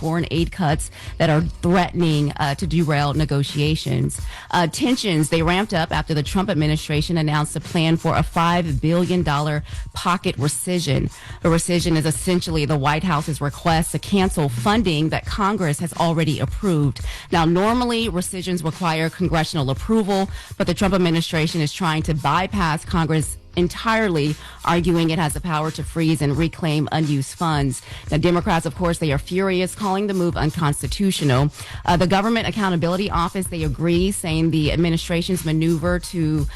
foreign aid cuts that are threatening to derail negotiations. Tensions, they ramped up after the Trump administration announced a plan for a $5 billion pocket rescission. The rescission is essentially the White House's request to cancel funding that Congress has already approved. Now, normally rescissions require congressional approval, but the Trump administration is trying to bypass Congress entirely, arguing it has the power to freeze and reclaim unused funds. Now, Democrats, of course, they are furious, calling the move unconstitutional. The Government Accountability Office, they agree, saying the administration's maneuver to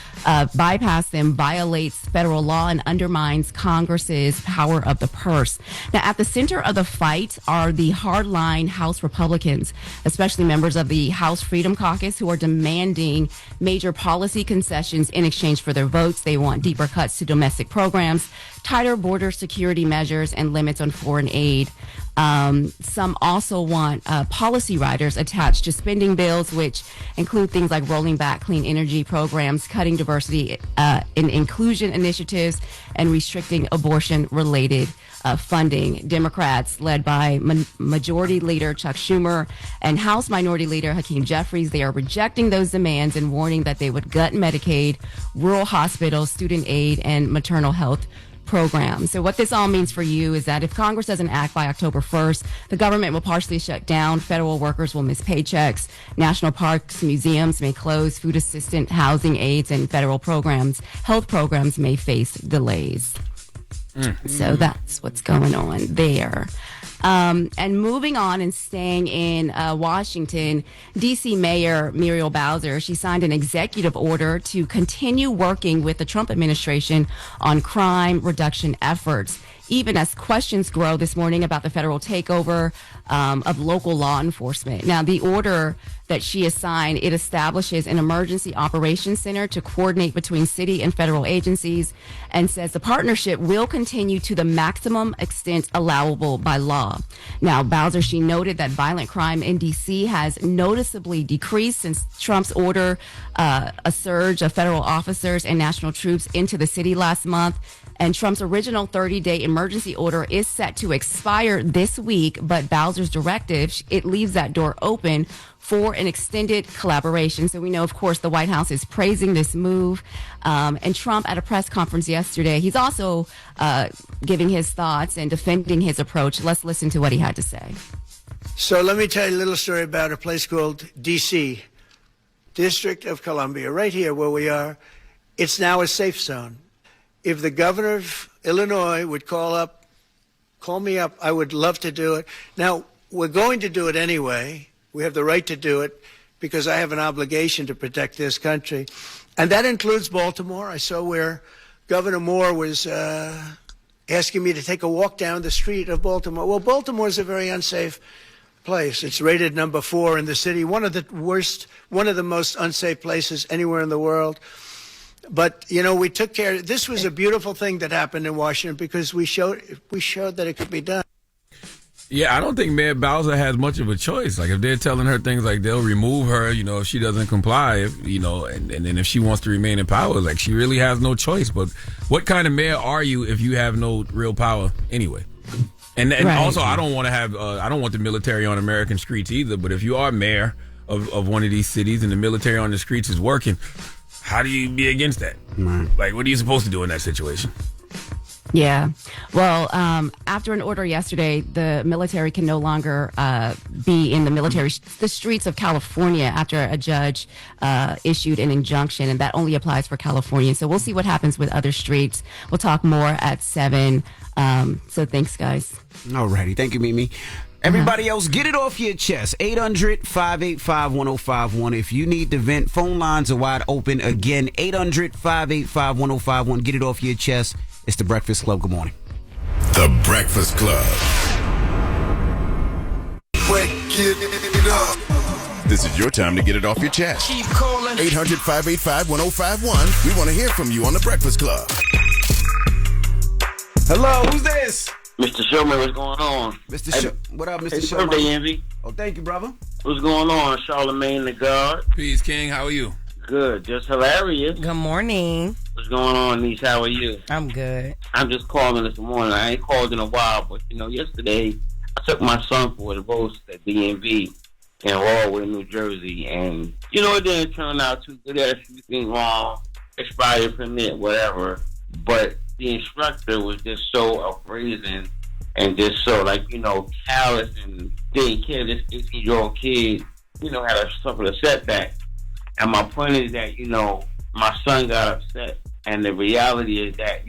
bypass them violates federal law and undermines Congress's power of the purse. Now, at the center of the fight are the hardline House Republicans, especially members of the House Freedom Caucus, who are demanding major policy concessions in exchange for their votes. They want deeper cuts to domestic programs, tighter border security measures, and limits on foreign aid. Some also want policy riders attached to spending bills, which include things like rolling back clean energy programs, cutting diversity and inclusion initiatives, and restricting abortion-related funding. Democrats, led by Majority Leader Chuck Schumer and House Minority Leader Hakeem Jeffries, they are rejecting those demands and warning that they would gut Medicaid, rural hospitals, student aid, and maternal health programs. So what this all means for you is that if Congress doesn't act by October 1st, the government will partially shut down, federal workers will miss paychecks, national parks, museums may close, food assistance, housing aids, and federal programs, health programs may face delays. So that's what's going on there. And moving on and staying in Washington, D.C. Mayor Muriel Bowser, she signed an executive order to continue working with the Trump administration on crime reduction efforts, even as questions grow this morning about the federal takeover of local law enforcement. Now, the order that she has signed, it establishes an emergency operations center to coordinate between city and federal agencies, and says the partnership will continue to the maximum extent allowable by law. Now, Bowser, she noted that violent crime in D.C. has noticeably decreased since Trump's order a surge of federal officers and national troops into the city last month. And Trump's original 30-day emergency order is set to expire this week, but Bowser's directive, it leaves that door open for an extended collaboration. So we know, of course, the White House is praising this move. And Trump, at a press conference yesterday, he's also giving his thoughts and defending his approach. Let's listen to what he had to say. So let me tell you a little story about a place called D.C., District of Columbia, right here where we are. It's now a safe zone. If the governor of Illinois would call me up, I would love to do it. Now, we're going to do it anyway. We have the right to do it because I have an obligation to protect this country. And that includes Baltimore. I saw where Governor Moore was asking me to take a walk down the street of Baltimore. Well, Baltimore is a very unsafe place. It's rated number 4 in the city, one of the most unsafe places anywhere in the world. But, you know, we took care. This was a beautiful thing that happened in Washington because we showed that it could be done. Yeah, I don't think Mayor Bowser has much of a choice. Like, if they're telling her things like they'll remove her, you know, if she doesn't comply, and then if she wants to remain in power, like, she really has no choice. But what kind of mayor are you if you have no real power anyway? And right. Also, I don't want the military on American streets either. But if you are mayor of one of these cities and the military on the streets is working, how do you be against that? Like, what are you supposed to do in that situation? Yeah. Well, after an order yesterday, the military can no longer be in the streets of California after a judge issued an injunction, and that only applies for California. So we'll see what happens with other streets. We'll talk more at 7. So thanks, guys. All righty. Thank you, Mimi. Everybody else, get it off your chest. 800-585-1051. If you need to vent, phone lines are wide open. Again, 800-585-1051. Get it off your chest. It's The Breakfast Club. Good morning. The Breakfast Club. Wake it up. This is your time to get it off your chest. Keep calling. 800-585-1051. We want to hear from you on The Breakfast Club. Hello, who's this? Mr. Showman, what's going on? What up, Mr. Showman? Happy birthday, Envy. Oh, thank you, brother. What's going on, Charlamagne the God? Peace, King. How are you? Good. Just hilarious. Good morning. What's going on, niece? How are you? I'm good. I'm just calling this morning. I ain't called in a while, but, yesterday I took my son for the roast at DMV in Rawlings, New Jersey, and it didn't turn out too good. There's anything wrong, expired permit, whatever. But the instructor was just so appraising and just so callous and didn't care. This 18-year-old kid, had suffered a setback. And my point is that my son got upset, and the reality is that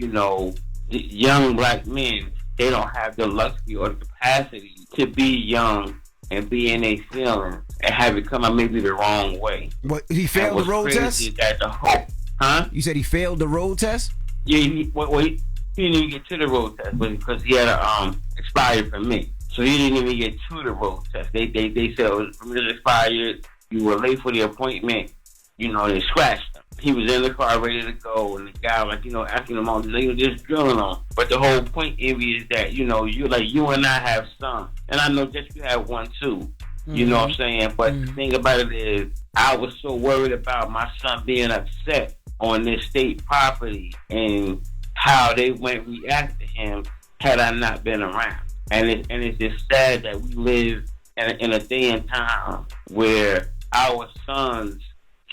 young black men, they don't have the luxury or the capacity to be young and be in a feeling and have it come out maybe the wrong way. What, he failed the road test? That the hope, You said he failed the road test? Yeah, he didn't even get to the road test because he had a expired permit. So he didn't even get to the road test. They said it was expired. You were late for the appointment. They scratched him. He was in the car ready to go, and the guy asking him all this, just drilling on. But the whole point, Envy, is that you and I have sons, and I know that you have one too. You know what I'm saying? But the thing about it is, I was so worried about my son being upset on this state property and how they went react to him had I not been around. And it's just sad that we live in a day and time where our sons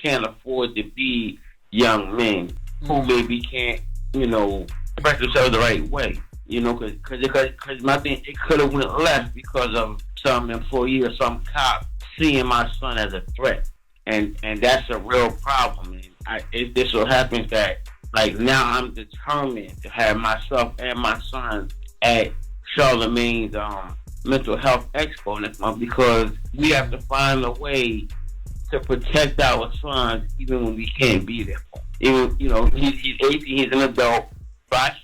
can't afford to be young men who maybe can't, express themselves the right way. Because my thing, it could have went left because of some employee or some cop seeing my son as a threat. And that's a real problem. And it just so happens that, now I'm determined to have myself and my son at Charlamagne's mental health expo next month, because we have to find a way to protect our sons even when we can't be there for him. Even, he's 18, he's an adult, but I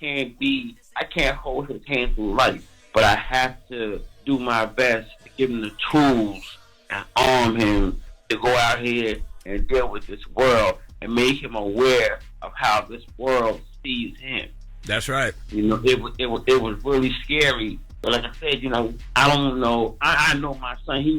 can't hold his hand through life. But I have to do my best to give him the tools and arm him to go out here and deal with this world and make him aware of how this world sees him. That's right. It was really scary. But like I said, I don't know. I know my son. He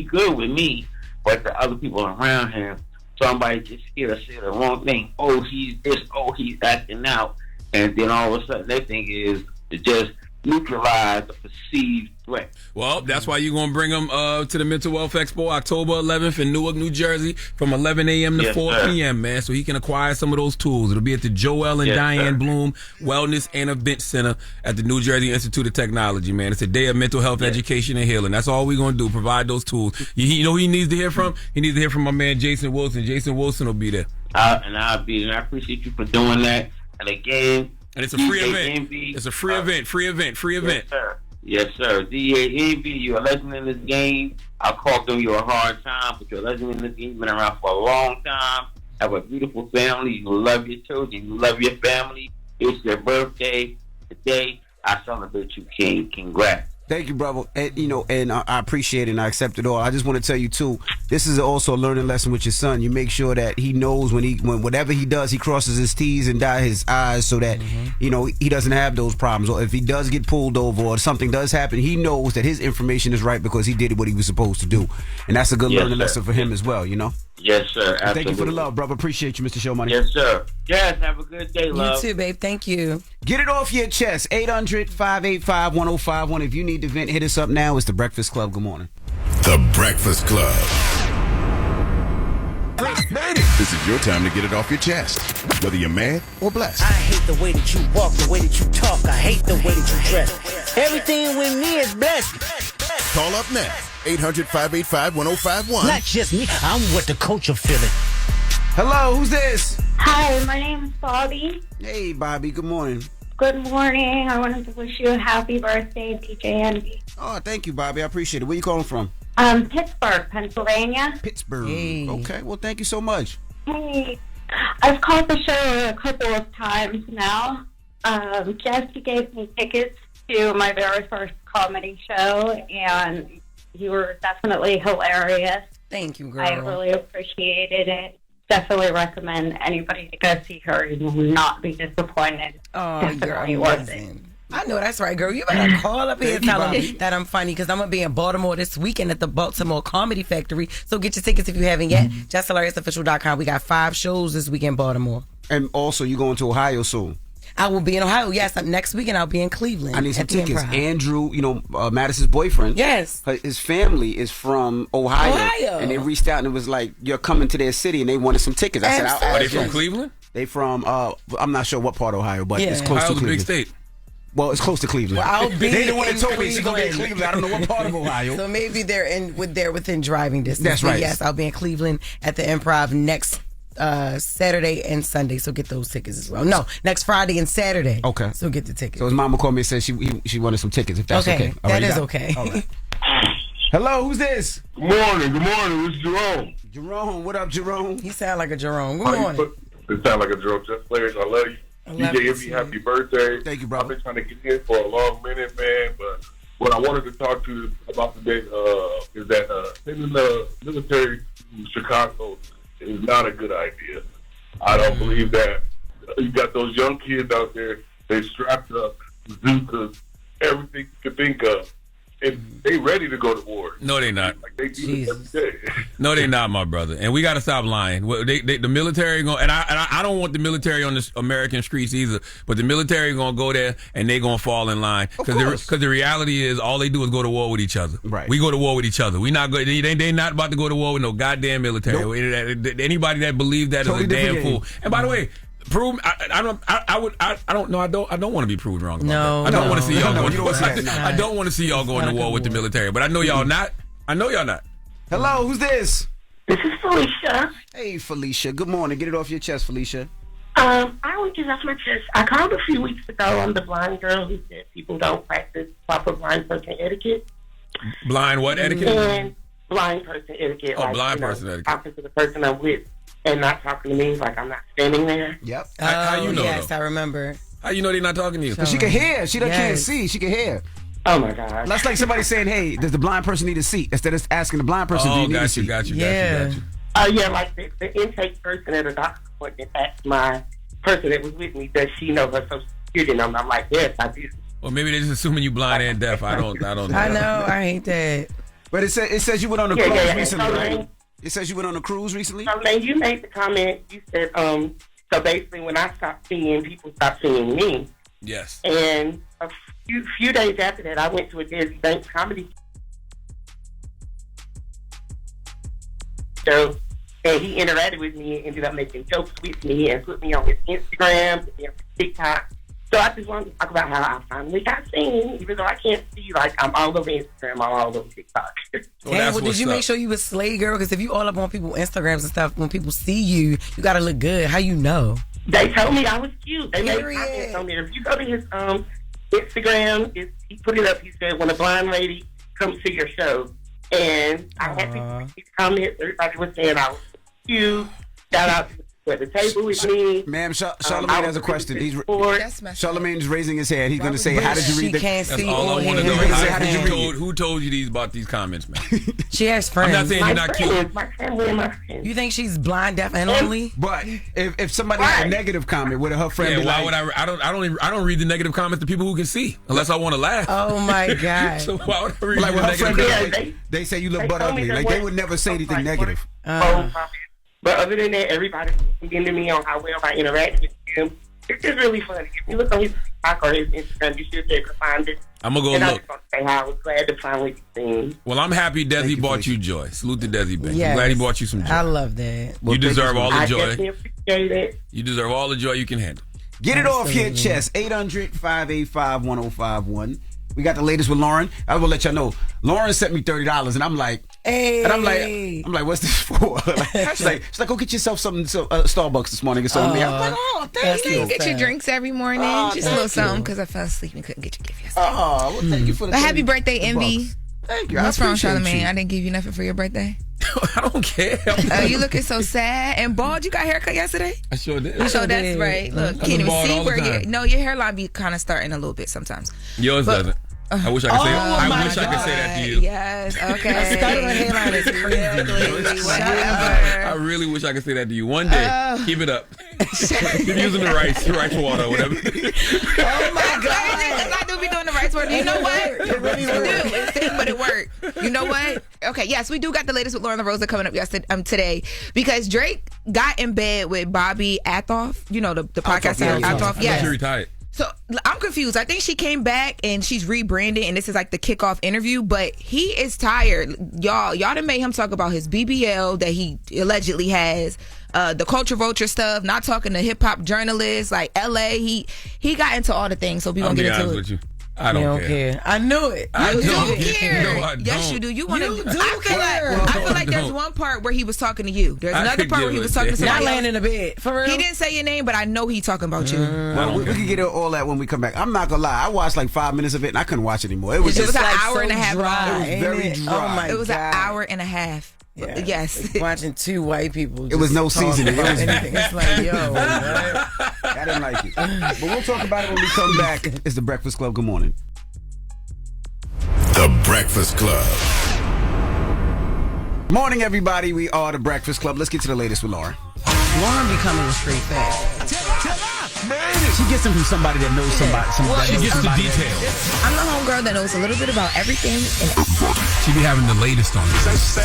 good with me, but the other people around him, somebody just scared to say the wrong thing. Oh, he's this. Oh, he's acting out, and then all of a sudden they think is to just neutralize the perceived threat. Well, that's why you're going to bring them to the Mental Wealth Expo October 11th in Newark, New Jersey from 11 a.m. to 4 p.m., man, so he can acquire some of those tools. It'll be at the Joel and Diane Bloom Wellness and Event Center at the New Jersey Institute of Technology, man. It's a day of mental health education and healing. That's all we're going to do, provide those tools. You know who he needs to hear from? He needs to hear from my man Jason Wilson. Jason Wilson will be there. I'll be there. I appreciate you for doing that. And again, and it's a free event. It's a free event. Yes, sir. Yes, sir. DA Envy, you're a legend in this game. I called them you a hard time, but you're a legend in this game. You've been around for a long time. Have a beautiful family. You love your children. You love your family. It's your birthday. Today, I celebrate you, King. Congrats. Thank you, brother. And I appreciate it and I accept it all. I just want to tell you too, this is also a learning lesson with your son. You make sure that he knows when whatever he does, he crosses his T's and dots his I's so that he doesn't have those problems. Or if he does get pulled over or something does happen, he knows that his information is right because he did what he was supposed to do. And that's a good learning lesson for him as well, Yes, sir. Absolutely. Thank you for the love, brother. Appreciate you, Mr. Showmoney. Yes, sir. Yes, have a good day, love. You too, babe. Thank you. Get it off your chest. 800-585-1051. If you need to vent, hit us up now. It's The Breakfast Club. Good morning. The Breakfast Club. This is your time to get it off your chest, whether you're mad or blessed. I hate the way that you walk, the way that you talk. I hate the way that you dress. Everything with me is blessed. Call up now. 800-585-1051. Not just me. I'm what the culture feeling. Hello, who's this? Hi, my name is Bobby. Hey, Bobby. Good morning. Good morning. I wanted to wish you a happy birthday, DJ Envy. Oh, thank you, Bobby. I appreciate it. Where you calling from? Pittsburgh, Pennsylvania. Pittsburgh. Hey. Okay. Well, thank you so much. Hey. I've called the show a couple of times now. Jess gave me tickets to my very first comedy show, and you were definitely hilarious. Thank you, girl. I really appreciated it. Definitely recommend anybody to go see her. You will not be disappointed. Oh, Definitely you're worth it. amazing. I know that's right, girl. You better call up here and tell them that I'm funny, because I'm going to be in Baltimore this weekend at the Baltimore Comedy Factory. So get your tickets if you haven't yet. JessHilariousOfficial.com. We got 5 shows this weekend in Baltimore. And also, you're going to Ohio soon. I will be in Ohio. Yes, next weekend I'll be in Cleveland. I need some at the tickets. Improv. Andrew, Madison's boyfriend. Yes. His family is from Ohio. And they reached out and it was like, you're coming to their city, and they wanted some tickets. I said, Are they from Cleveland? They from, I'm not sure what part of Ohio, but it's close Ohio's to a Cleveland. big state. Well, it's close to Cleveland. Well, I'll be they the one that in told me she's going to be in Cleveland. Cleveland. I don't know what part of Ohio. So maybe they're within driving distance. That's right. But yes, I'll be in Cleveland at the Improv next Saturday and Sunday. So get those tickets as well. No, next Friday and Saturday. Okay. So get the tickets. So his mama called me and said she wanted some tickets, if that's okay. All that right, is okay. All right. Hello, who's this? Good morning. It's Jerome. Jerome, what up, Jerome? He sound like a Jerome. Good morning. It sound like a Jerome. Jess Hilarious, I love you. DJ Envy, happy birthday. Thank you, brother. I've been trying to get in for a long minute, man, but what I wanted to talk to you about today is that sending the military to Chicago is not a good idea. I don't believe that. You got those young kids out there, they strapped up, bazookas, everything you could think of, and they ready to go to war. No, they not. Like they do it every day. No, they not, my brother. And we got to stop lying. The military going, and I don't want the military on the American streets either. But the military going to go there and they going to fall in line because the reality is all they do is go to war with each other. Right. We go to war with each other. We not go. They not about to go to war with no goddamn military. Nope. Anybody that believes that totally is a damn fool. And by the way. Prove I don't know. I don't want to be proved wrong about that. I don't want to see y'all going to war. I don't want to see y'all going to war with the military. But I know y'all not. Hello, who's this? This is Felicia. Hey, Felicia. Good morning. Get it off your chest, Felicia. I want to get off my chest. I called a few weeks ago on the blind girl who said people don't practice proper blind person etiquette. Blind what etiquette? And blind person etiquette. Oh, blind person etiquette. Talking to the person I'm with and not talking to me like I'm not standing there. Yep. How you know? Yes, though? I remember. How you know they're not talking to you? Because she can hear. She can't see. She can hear. Oh my God. That's like somebody saying, "Hey, does the blind person need a seat?" Instead of asking the blind person, "Do you need a seat?" Got you. Yeah, like the intake person at a doctor's appointment asked my person that was with me, does she know her Social Security number? I'm like, yes, I do. Well, maybe they're just assuming you blind and deaf. I don't know. I know. I hate that. But it says you went on a cruise recently, right? It says you went on a cruise recently? So, man, you made the comment, you said, so basically when I stopped seeing, people stopped seeing me. Yes. And a few days after that, I went to a Desi Banks comedy show, and he interacted with me and ended up making jokes with me and put me on his Instagram, put me on TikTok. So I just wanted to talk about how I finally got seen, even though I can't see, like, I'm all over Instagram, I'm all over TikTok. Well, did you make sure you was slay, girl? Because if you all up on people's Instagrams and stuff, when people see you, you got to look good. How you know? They told me I was cute. They made comments on there. If you go to his Instagram, he put it up, he said, when a blind lady comes to your show. And I had these comments, everybody was saying I was cute. Shout out to at the table with me. Ma'am, Charlamagne has a question. Charlamagne is raising his hand. He's going to say, how did you read the... That's all I want to know. Who told you these about these comments, man? She has friends. I'm not saying you're not cute. My family and my friends. You think she's blind, deaf, and only? But if somebody had a negative comment, would her friend be why like... would I don't read the negative comments to people who can see, unless I want to laugh. Oh, my God. So why would I read like, the negative comments? They say you look butt ugly. Like, they would never say anything negative. But other than that, everybody's speaking to me on how well I interact with him. It's just really funny. If you look on his TikTok or his Instagram, you should be able to find it. I'm going to go and look. I just want to say how I was glad to finally be seen. Well, I'm happy Desi bought you joy. Salute to Desi Banks. Yes. I'm glad he bought you some joy. I love that. You deserve all the joy. I definitely appreciate it. You deserve all the joy you can handle. Get it off your chest. 800-585-1051. We got the latest with Loren. I will let y'all know. Loren sent me $30, and I'm like, hey. And I'm like, what's this for? She's like, go get yourself something, Starbucks this morning or something. I'm like, oh, thank you. You get your drinks every morning, just a little something, because I fell asleep and couldn't get your gift yesterday. Oh, well, thank you for the. But happy birthday, Envy. Thank you. What's wrong, Charlamagne? I didn't give you nothing for your birthday. I don't care. You looking so sad and bald. You got a haircut yesterday? I sure did. So that's right. Look, can't even see where your hairline be kind of starting a little bit sometimes. Yours doesn't. I wish I could say that. I wish I could say that to you. Yes, okay. A stuttering hairline is crazy. I really wish I could say that to you. One day, keep it up. Keep using the rice water or whatever. Oh my God. I do we be doing the right word. You know what? It really worked. It's thin, but it worked. You know what? Okay, yes, we do got the latest with Loren LoRosa coming up today because Drake got in bed with Bobby Athoff. You know the podcast Athoff. Yes. She retired. So I'm confused. I think she came back and she's rebranded, and this is like the kickoff interview. But he is tired, y'all. Y'all done made him talk about his BBL that he allegedly has, the culture vulture stuff. Not talking to hip hop journalists like LA. He got into all the things. So we gonna get into it. With you. I don't care. I knew it. I don't care. No, I don't. Yes, you do. You want to? I feel like there's one part where he was talking to you. There's another part where he was talking to somebody. Not laying in the bed. For real. He didn't say your name, but I know he talking about you. Well, we can get all that when we come back. I'm not gonna lie. I watched like 5 minutes of it and I couldn't watch it anymore. It was an like hour and a half dry, long. It was very dry. Oh my It was an God. hour and a half. Yeah. Yes. Watching two white people. It was no seasoning. It was anything. It's like, yo, I didn't like it. But we'll talk about it when we come back. It's the Breakfast Club. Good morning. The Breakfast Club. Morning, everybody. We are the Breakfast Club. Let's get to the latest with Lauren. Lauren be coming with straight facts. She gets them from somebody that knows somebody. She gets the details. I'm the homegirl that knows a little bit about everything. She be having the latest on this.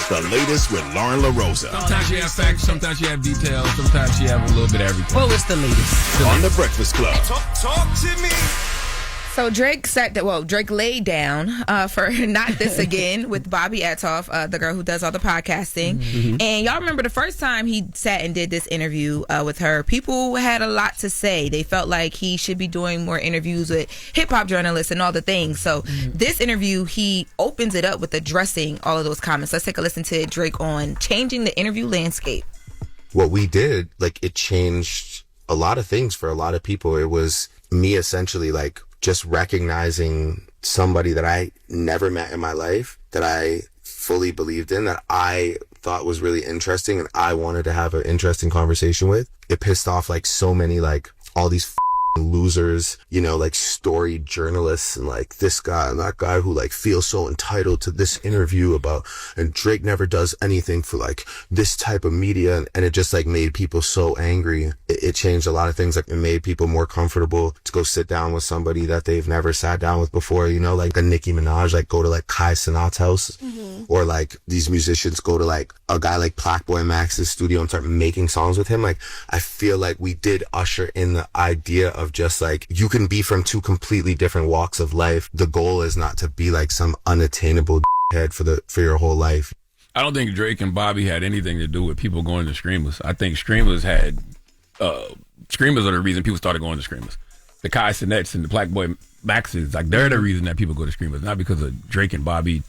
The latest with Loren LoRosa. Sometimes she have facts, sometimes she have details, sometimes she have a little bit of everything. Well, it's the latest. On the Breakfast Club. Talk to me. So Drake Drake laid down for Not This Again with Bobby Athoff, the girl who does all the podcasting. Mm-hmm. And y'all remember the first time he sat and did this interview with her, people had a lot to say. They felt like he should be doing more interviews with hip-hop journalists and all the things. So this interview, he opens it up with addressing all of those comments. Let's take a listen to Drake on changing the interview landscape. What we did, like, it changed a lot of things for a lot of people. It was me essentially, like, just recognizing somebody that I never met in my life, that I fully believed in, that I thought was really interesting and I wanted to have an interesting conversation with. It pissed off like so many, like all these losers, you know, like story journalists and like this guy and that guy who like feels so entitled to this interview about, and Drake never does anything for like this type of media, and it just like made people so angry. It changed a lot of things. Like it made people more comfortable to go sit down with somebody that they've never sat down with before, you know, like a Nicki Minaj, like go to like Kai Cenat's house, or like these musicians go to like a guy like Blackboy Max's studio and start making songs with him. Like I feel like we did usher in the idea of just like you can be from two completely different walks of life. The goal is not to be like some unattainable head for your whole life. I don't think Drake and Bobby had anything to do with people going to Screamers. I think Screamers had Screamers are the reason people started going to Screamers. The Kai Cenats and the Blackboy Maxes, like they're the reason that people go to Screamers, not because of Drake and Bobby.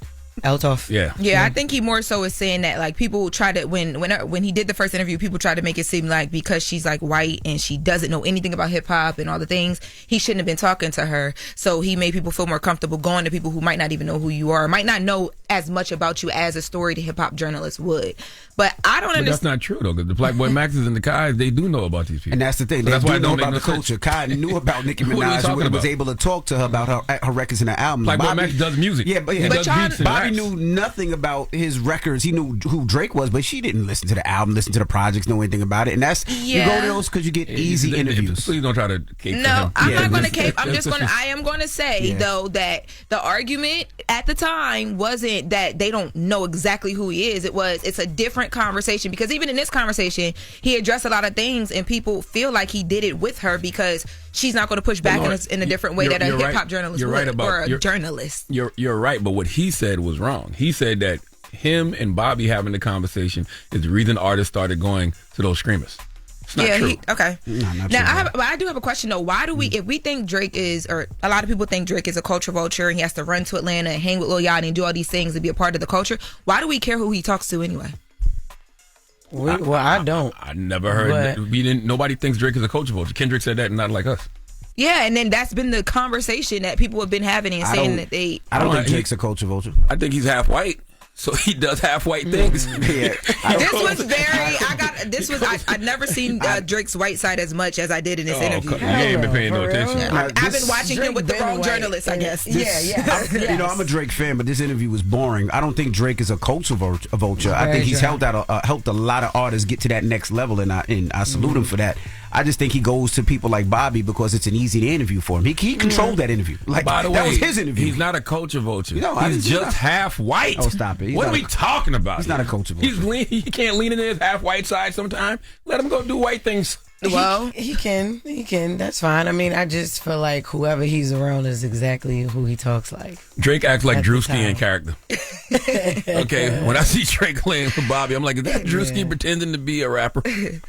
Eltoff. Yeah, I think he more so is saying that like people try to when he did the first interview, people tried to make it seem like because she's like white and she doesn't know anything about hip hop and all the things, he shouldn't have been talking to her. So he made people feel more comfortable going to people who might not even know who you are, might not know as much about you as a story to hip hop journalist would. But I don't understand. That's not true though, because the Blackboy Maxes and the Kais, they do know about these people, and that's the thing. So they do know make about the culture. Kai knew about Nicki Minaj and was able to talk to her about her records and her albums. Blackboy Max does music. Yeah, but he does beats and Bobby raps. knew nothing about his records. He knew who Drake was, but she didn't listen to the album, listen to the projects, know anything about it. And that's you go to those because you get easy interviews. Please don't try to cape for No, him. I'm not going to cape. I am going to say though that the argument at the time wasn't that they don't know exactly who he is. It's a different conversation, because even in this conversation, he addressed a lot of things, and people feel like he did it with her because she's not going to push back in a different way that a hip hop journalist would, or a journalist. You're right, but what he said was wrong. He said that him and Bobby having the conversation is the reason artists started going to those Screamers. It's not true. Okay. No, not now, true. I do have a question though. Why do we, if we think Drake is, or a lot of people think Drake is a culture vulture and he has to run to Atlanta and hang with Lil Yachty and do all these things and be a part of the culture, why do we care who he talks to anyway? Well, I don't. I never heard. Nobody thinks Drake is a culture vulture. Kendrick said that, and not like us. Yeah, and then that's been the conversation that people have been having and saying that they. I don't think Drake's a culture vulture. I think he's half white, so he does half white things. I've never seen Drake's white side as much as I did in this interview. You ain't been paying no attention. I've been watching him with the wrong journalists, I guess. You know, I'm a Drake fan, but this interview was boring. I don't think Drake is a culture vulture. I think he's helped a lot of artists get to that next level, and I salute him for that. I just think he goes to people like Bobby because it's an easy interview for him. He controlled that interview. Like, by the way, that was his interview. He's not a culture vulture. He's just half white. Oh, stop it. What are we talking about? He's not a culture vulture. He can't lean into his half white side sometime. Let him go do white things. Well, he can. That's fine. I mean, I just feel like whoever he's around is exactly who he talks like. Drake acts like Drewski in character. Okay, when I see Drake laying for Bobby, I'm like, is that Drewski pretending to be a rapper?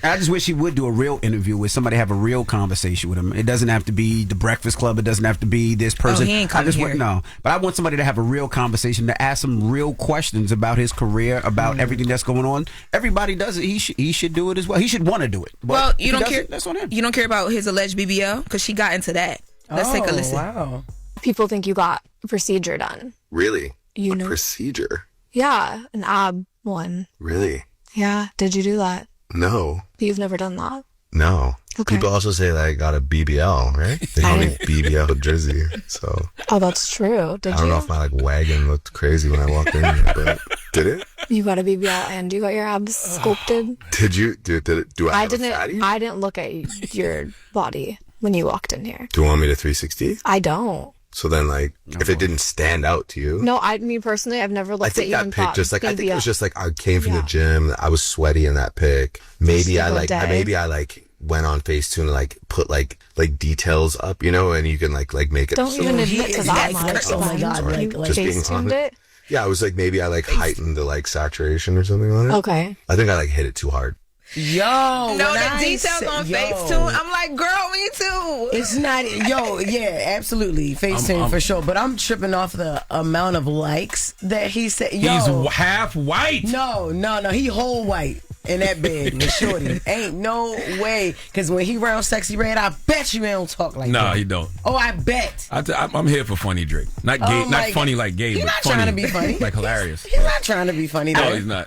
I just wish he would do a real interview with somebody, have a real conversation with him. It doesn't have to be the Breakfast Club. It doesn't have to be this person. He ain't coming here. No, but I want somebody to have a real conversation, to ask him real questions about his career, about everything that's going on. Everybody does it. He should do it as well. He should want to do it. But well, you don't care. That's on him. You don't care about his alleged BBL because she got into that. Let's take a listen. Wow. People think you got a procedure done. Really? You know, procedure? Yeah, an ab one. Really? Yeah. Did you do that? No. You've never done that? No. Okay. People also say that I got a BBL, right? They call me BBL Jersey. So. Oh, that's true. Did you? I don't know if my wagon looked crazy when I walked in here, but did it? You got a BBL and you got your abs sculpted. Did you? Did it? Do I have didn't. a fatty? I didn't look at your body when you walked in here. Do you want me to 360? I don't. So then, if it didn't stand out to you? No, me personally, I've never looked at you and thought. I think it was just I came from the gym. I was sweaty in that pic. Maybe I went on Facetune and put details up, and you can make it. Don't even admit to that much. Oh my God! Just being honest. it. Yeah, I was maybe I heightened the saturation or something on it. Okay. I think I hit it too hard. Yo, no, the details on Facetune. I'm like, girl, me too. It's not. Yeah, absolutely, Facetune for sure. But I'm tripping off the amount of likes that he said. Yo, he's half white. No, he whole white in that bed with Shorty. Ain't no way. Because when he round Sexy Red, I bet you he don't talk like that. No, he don't. Oh, I bet. I'm here for funny Drake. Not gay, not funny like gay, he's but not funny. trying to be funny. Like hilarious. He's not trying to be funny. No, he's not.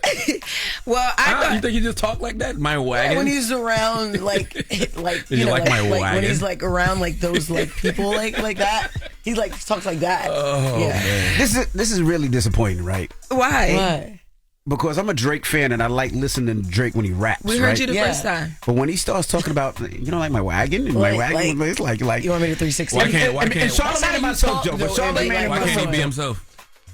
Well, you think he just talk like that? My wagon. When he's around like you like my wagon? When he's around those people like that, he talks like that. Oh man, this is really disappointing, right? Why? Because I'm a Drake fan and I like listening to Drake when he raps. We heard you the first time. But when he starts talking about, my wagon, and my wagon, it's like you want me to 360? Why can't Charlamagne and myself, Joe? But Charlamagne and why can't he myself be himself?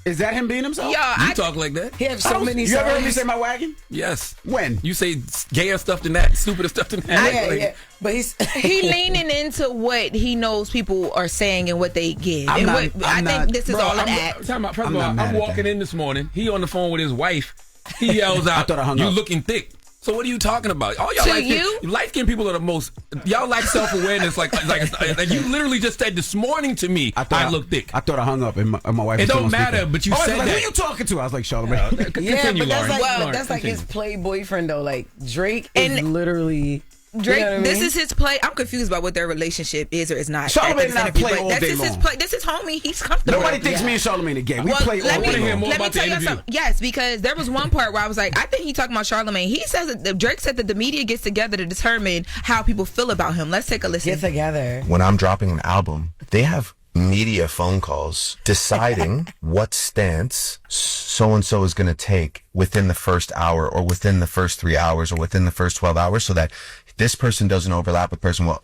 Is that him being himself? Yeah, you talk like that. He have so many. You ever heard me say my wagon? Yes. When you say gayer stuff than that, stupider stuff than that. Yeah. But he leaning into what he knows people are saying and what they give. I think this is all an act. First of all, I'm walking in this morning. He on the phone with his wife. He yells out, "You looking thick." So what are you talking about? All y'all light-skinned people are the most. Y'all like self-awareness, like you literally just said this morning to me. I look thick. I thought I hung up, and my wife. It don't matter, but you said that. Who are you talking to? I was like, Charlamagne. Continue, but that's like his play boyfriend though. Like Drake is literally. Drake, you know what I mean? This is his play. I'm confused about what their relationship is or is not. Charlamagne not play all day long. His play. This is homie. He's comfortable. Nobody thinks me and Charlamagne are gay. We play all day long. Let me tell you something. Yes, because there was one part where I was like, I think he talking about Charlamagne. He says that Drake said that the media gets together to determine how people feel about him. Let's take a listen. Get together. When I'm dropping an album, they have media phone calls deciding what stance so-and-so is going to take within the first hour or within the first 3 hours or within the first 12 hours so that this person doesn't overlap with person. Well,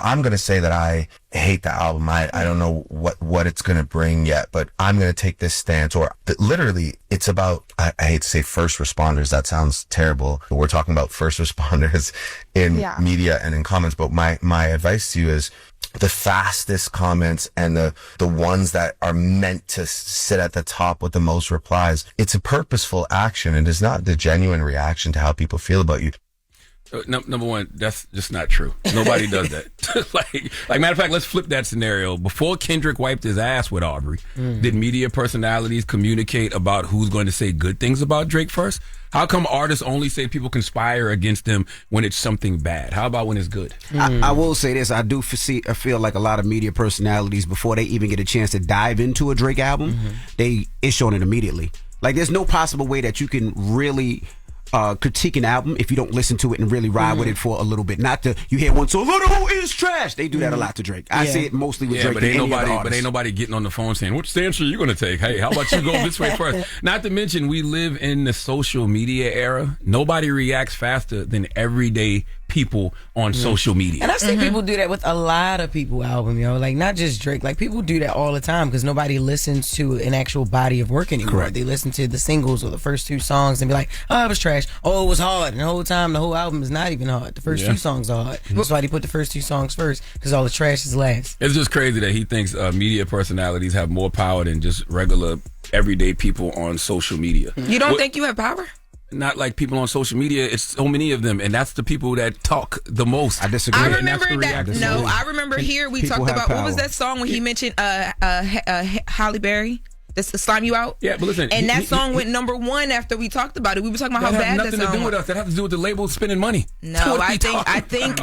I'm going to say that I hate the album. I don't know what it's going to bring yet, but I'm going to take this stance. Or literally, it's about, I hate to say first responders. That sounds terrible. But we're talking about first responders in media and in comments. But my advice to you is the fastest comments and the ones that are meant to sit at the top with the most replies. It's a purposeful action. It is not the genuine reaction to how people feel about you. Number one, that's just not true. Nobody does that. like matter of fact, let's flip that scenario. Before Kendrick wiped his ass with Aubrey, did media personalities communicate about who's going to say good things about Drake first? How come artists only say people conspire against them when it's something bad? How about when it's good? I will say this. I feel like a lot of media personalities, before they even get a chance to dive into a Drake album, they issue on it immediately. Like, there's no possible way that you can really critique an album if you don't listen to it and really ride with it for a little bit. Not to, you hear one song, Little is trash. They do that a lot to Drake. I see it mostly with Drake. But ain't nobody getting on the phone saying, "What stance are you going to take? Hey, how about you go this way first?" Not to mention, we live in the social media era. Nobody reacts faster than everyday people on social media. And I've seen people do that with a lot of people album, yo. Like, not just Drake. Like, people do that all the time because nobody listens to an actual body of work anymore. Correct. They listen to the singles or the first 2 songs and be like, oh, it was trash. Oh, it was hard. And the whole time, the whole album is not even hard. The first 2 songs are hard. That's why they put the first 2 songs first, because all the trash is last. It's just crazy that he thinks media personalities have more power than just regular, everyday people on social media. You don't think you have power? Not like people on social media. It's so many of them, and that's the people that talk the most. I disagree. I remember that. No, I remember here we talked about what was that song when he mentioned Halle Berry. This Slime You Out? Yeah, but listen. And that song went #1 after we talked about it. We were talking about how bad that song was. That has nothing to do with us. That has to do with the label spending money. No, I think,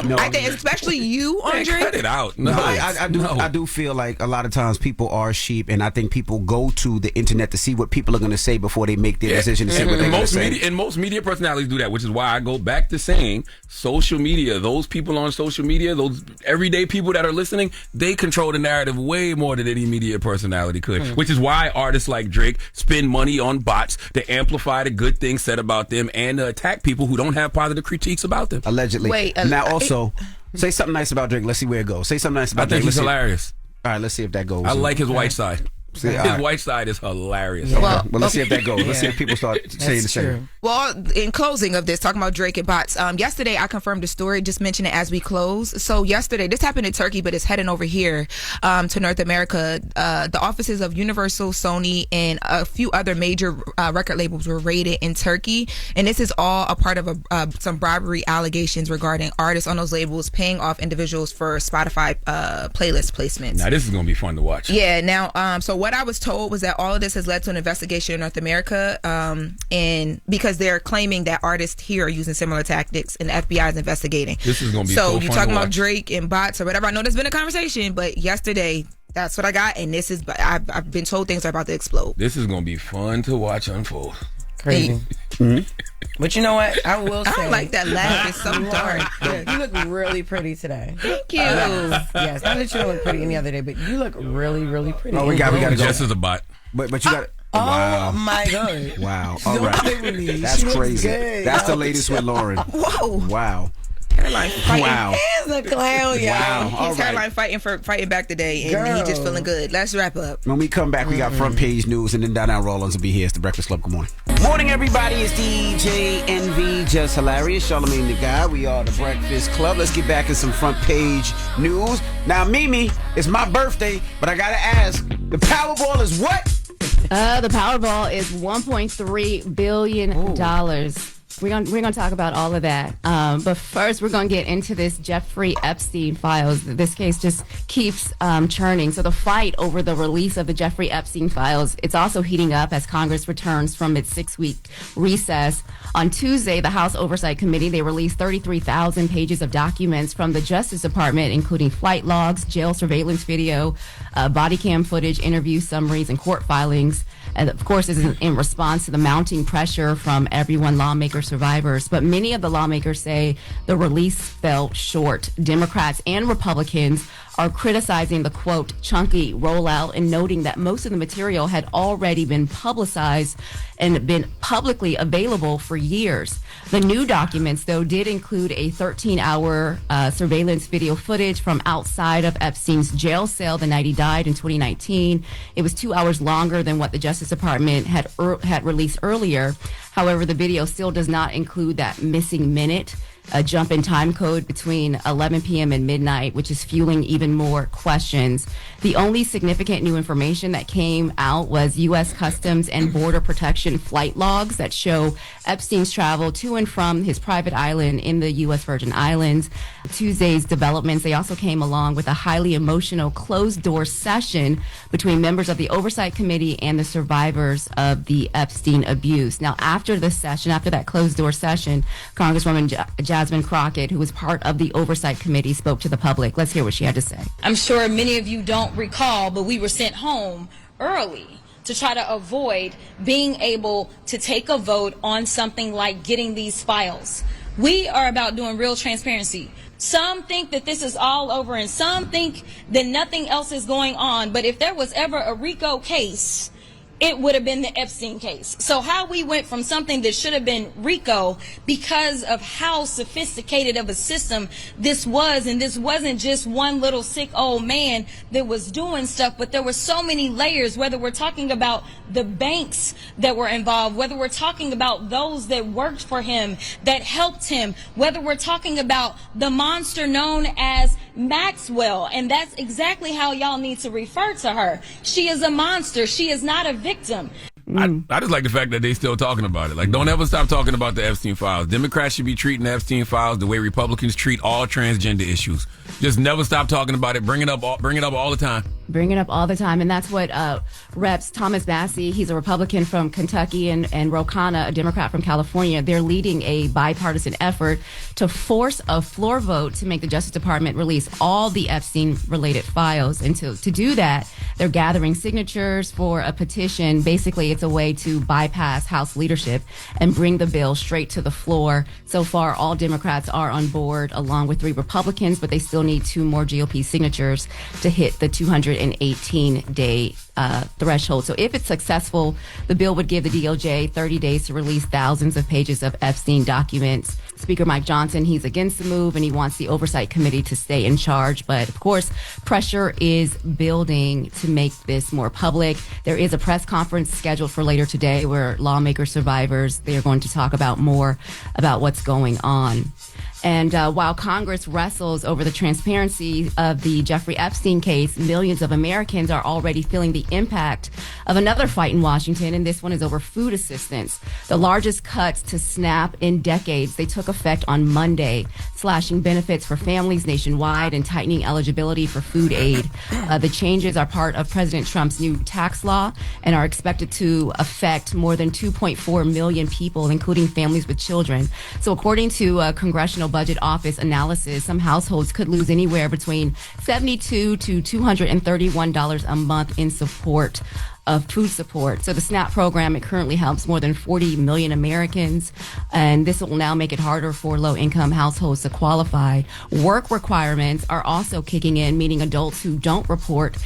especially you, Andre. Cut it out. No, I do feel like a lot of times people are sheep, and I think people go to the internet to see what people are going to say before they make their decision to say what they're going to say. And most media personalities do that, which is why I go back to saying social media, those people on social media, those everyday people that are listening, they control the narrative way more than any media personality could, which is why artists like Drake spend money on bots to amplify the good things said about them and to attack people who don't have positive critiques about them. Allegedly. Now also, say something nice about Drake. Let's see where it goes. Say something nice about Drake. I think he's hilarious. All right, let's see if that goes. I like his white side. See, his white side is hilarious. Yeah. Well, let's see if that goes. Let's see if people start saying the same. Well, in closing of this, talking about Drake and bots, yesterday I confirmed the story, just mention it as we close. So yesterday, this happened in Turkey, but it's heading over here to North America. The offices of Universal, Sony, and a few other major record labels were raided in Turkey. And this is all a part of some bribery allegations regarding artists on those labels paying off individuals for Spotify playlist placements. Now, this is going to be fun to watch. Yeah, now, so what I was told was that all of this has led to an investigation in North America, and because they're claiming that artists here are using similar tactics, and the FBI is investigating. This is going to be so fun you're talking to about watch. Drake and bots or whatever. I know there's been a conversation, but yesterday that's what I got, and this is I've been told things are about to explode. This is going to be fun to watch unfold. Crazy. But you know what? I will say. I don't like that laugh. It's so dark. You look really pretty today. Thank you. Yes. Not that you don't look pretty any other day, but you look really, really pretty. Oh, we got to go. Jess is a bot. But you got. Oh my God! Wow! All right, that's crazy. That's the latest with Loren. Whoa! Wow! Hairline fighting. Wow! He's a clown, y'all. Wow! He's hairline fighting back today, and he just feeling good. Let's wrap up. When we come back, we got front page news, and then Donnell Rawlings will be here. It's the Breakfast Club. Good morning. Morning, everybody. It's DJ NV, Jess Hilarious, Charlamagne the Guy. We are the Breakfast Club. Let's get back to some front page news. Now, Mimi, it's my birthday, but I gotta ask: the Powerball is what? The Powerball is $1.3 billion. We're gonna talk about all of that. But first, we're gonna get into this Jeffrey Epstein files. This case just keeps churning. So the fight over the release of the Jeffrey Epstein files, it's also heating up as Congress returns from its 6-week recess. On Tuesday, the House Oversight Committee, they released 33,000 pages of documents from the Justice Department, including flight logs, jail surveillance video, body cam footage, interview summaries, and court filings. And of course, this is in response to the mounting pressure from everyone, lawmakers, survivors. But many of the lawmakers say the release fell short. Democrats and Republicans are criticizing the, quote, chunky rollout and noting that most of the material had already been publicized and been publicly available for years. The new documents, though, did include a 13-hour surveillance video footage from outside of Epstein's jail cell the night he died in 2019. It was 2 hours longer than what the Justice Department had released earlier. However, the video still does not include that missing minute, a jump in time code between 11 p.m. and midnight, which is fueling even more questions. The only significant new information that came out was U.S. Customs and Border Protection flight logs that show Epstein's travel to and from his private island in the U.S. Virgin Islands. Tuesday's developments, they also came along with a highly emotional closed-door session between members of the Oversight Committee and the survivors of the Epstein abuse. Now, after the session, after that closed-door session, Congresswoman Jasmine Crockett, who was part of the Oversight Committee, spoke to the public. Let's hear what she had to say. I'm sure many of you don't recall, but we were sent home early to try to avoid being able to take a vote on something like getting these files. We are about doing real transparency. Some think that this is all over and some think that nothing else is going on. But if there was ever a RICO case it would have been the Epstein case. So how we went from something that should have been RICO because of how sophisticated of a system this was, and this wasn't just one little sick old man that was doing stuff, but there were so many layers, whether we're talking about the banks that were involved, whether we're talking about those that worked for him, that helped him, whether we're talking about the monster known as Maxwell, and that's exactly how y'all need to refer to her. She is a monster. She is not a victim. I just like the fact that they still talking about it. Like, don't ever stop talking about the Epstein files. Democrats should be treating the Epstein files the way Republicans treat all transgender issues. Just never stop talking about it. Bring it up all the time. Bring it up all the time. And that's what Reps Thomas Massey, he's a Republican from Kentucky, and Ro Khanna, a Democrat from California, they're leading a bipartisan effort to force a floor vote to make the Justice Department release all the Epstein-related files. And to do that, they're gathering signatures for a petition. Basically, it's a way to bypass House leadership and bring the bill straight to the floor. So far, all Democrats are on board, along with 3 Republicans, but they still need 2 more GOP signatures to hit the 218-day threshold. So if it's successful, the bill would give the DOJ 30 days to release thousands of pages of Epstein documents. Speaker Mike Johnson, he's against the move, and he wants the Oversight Committee to stay in charge. But of course, pressure is building to make this more public. There is a press conference scheduled for later today where lawmakers, survivors, they are going to talk about more about what's going on. And while Congress wrestles over the transparency of the Jeffrey Epstein case, millions of Americans are already feeling the impact of another fight in Washington, and this one is over food assistance. The largest cuts to SNAP in decades, they took effect on Monday, slashing benefits for families nationwide and tightening eligibility for food aid. The changes are part of President Trump's new tax law and are expected to affect more than 2.4 million people, including families with children. So according to Congressional Budget Office analysis, some households could lose anywhere between $72 to $231 a month in support of food support. So the SNAP program, it currently helps more than 40 million Americans, and this will now make it harder for low-income households to qualify. Work requirements are also kicking in, meaning adults who don't report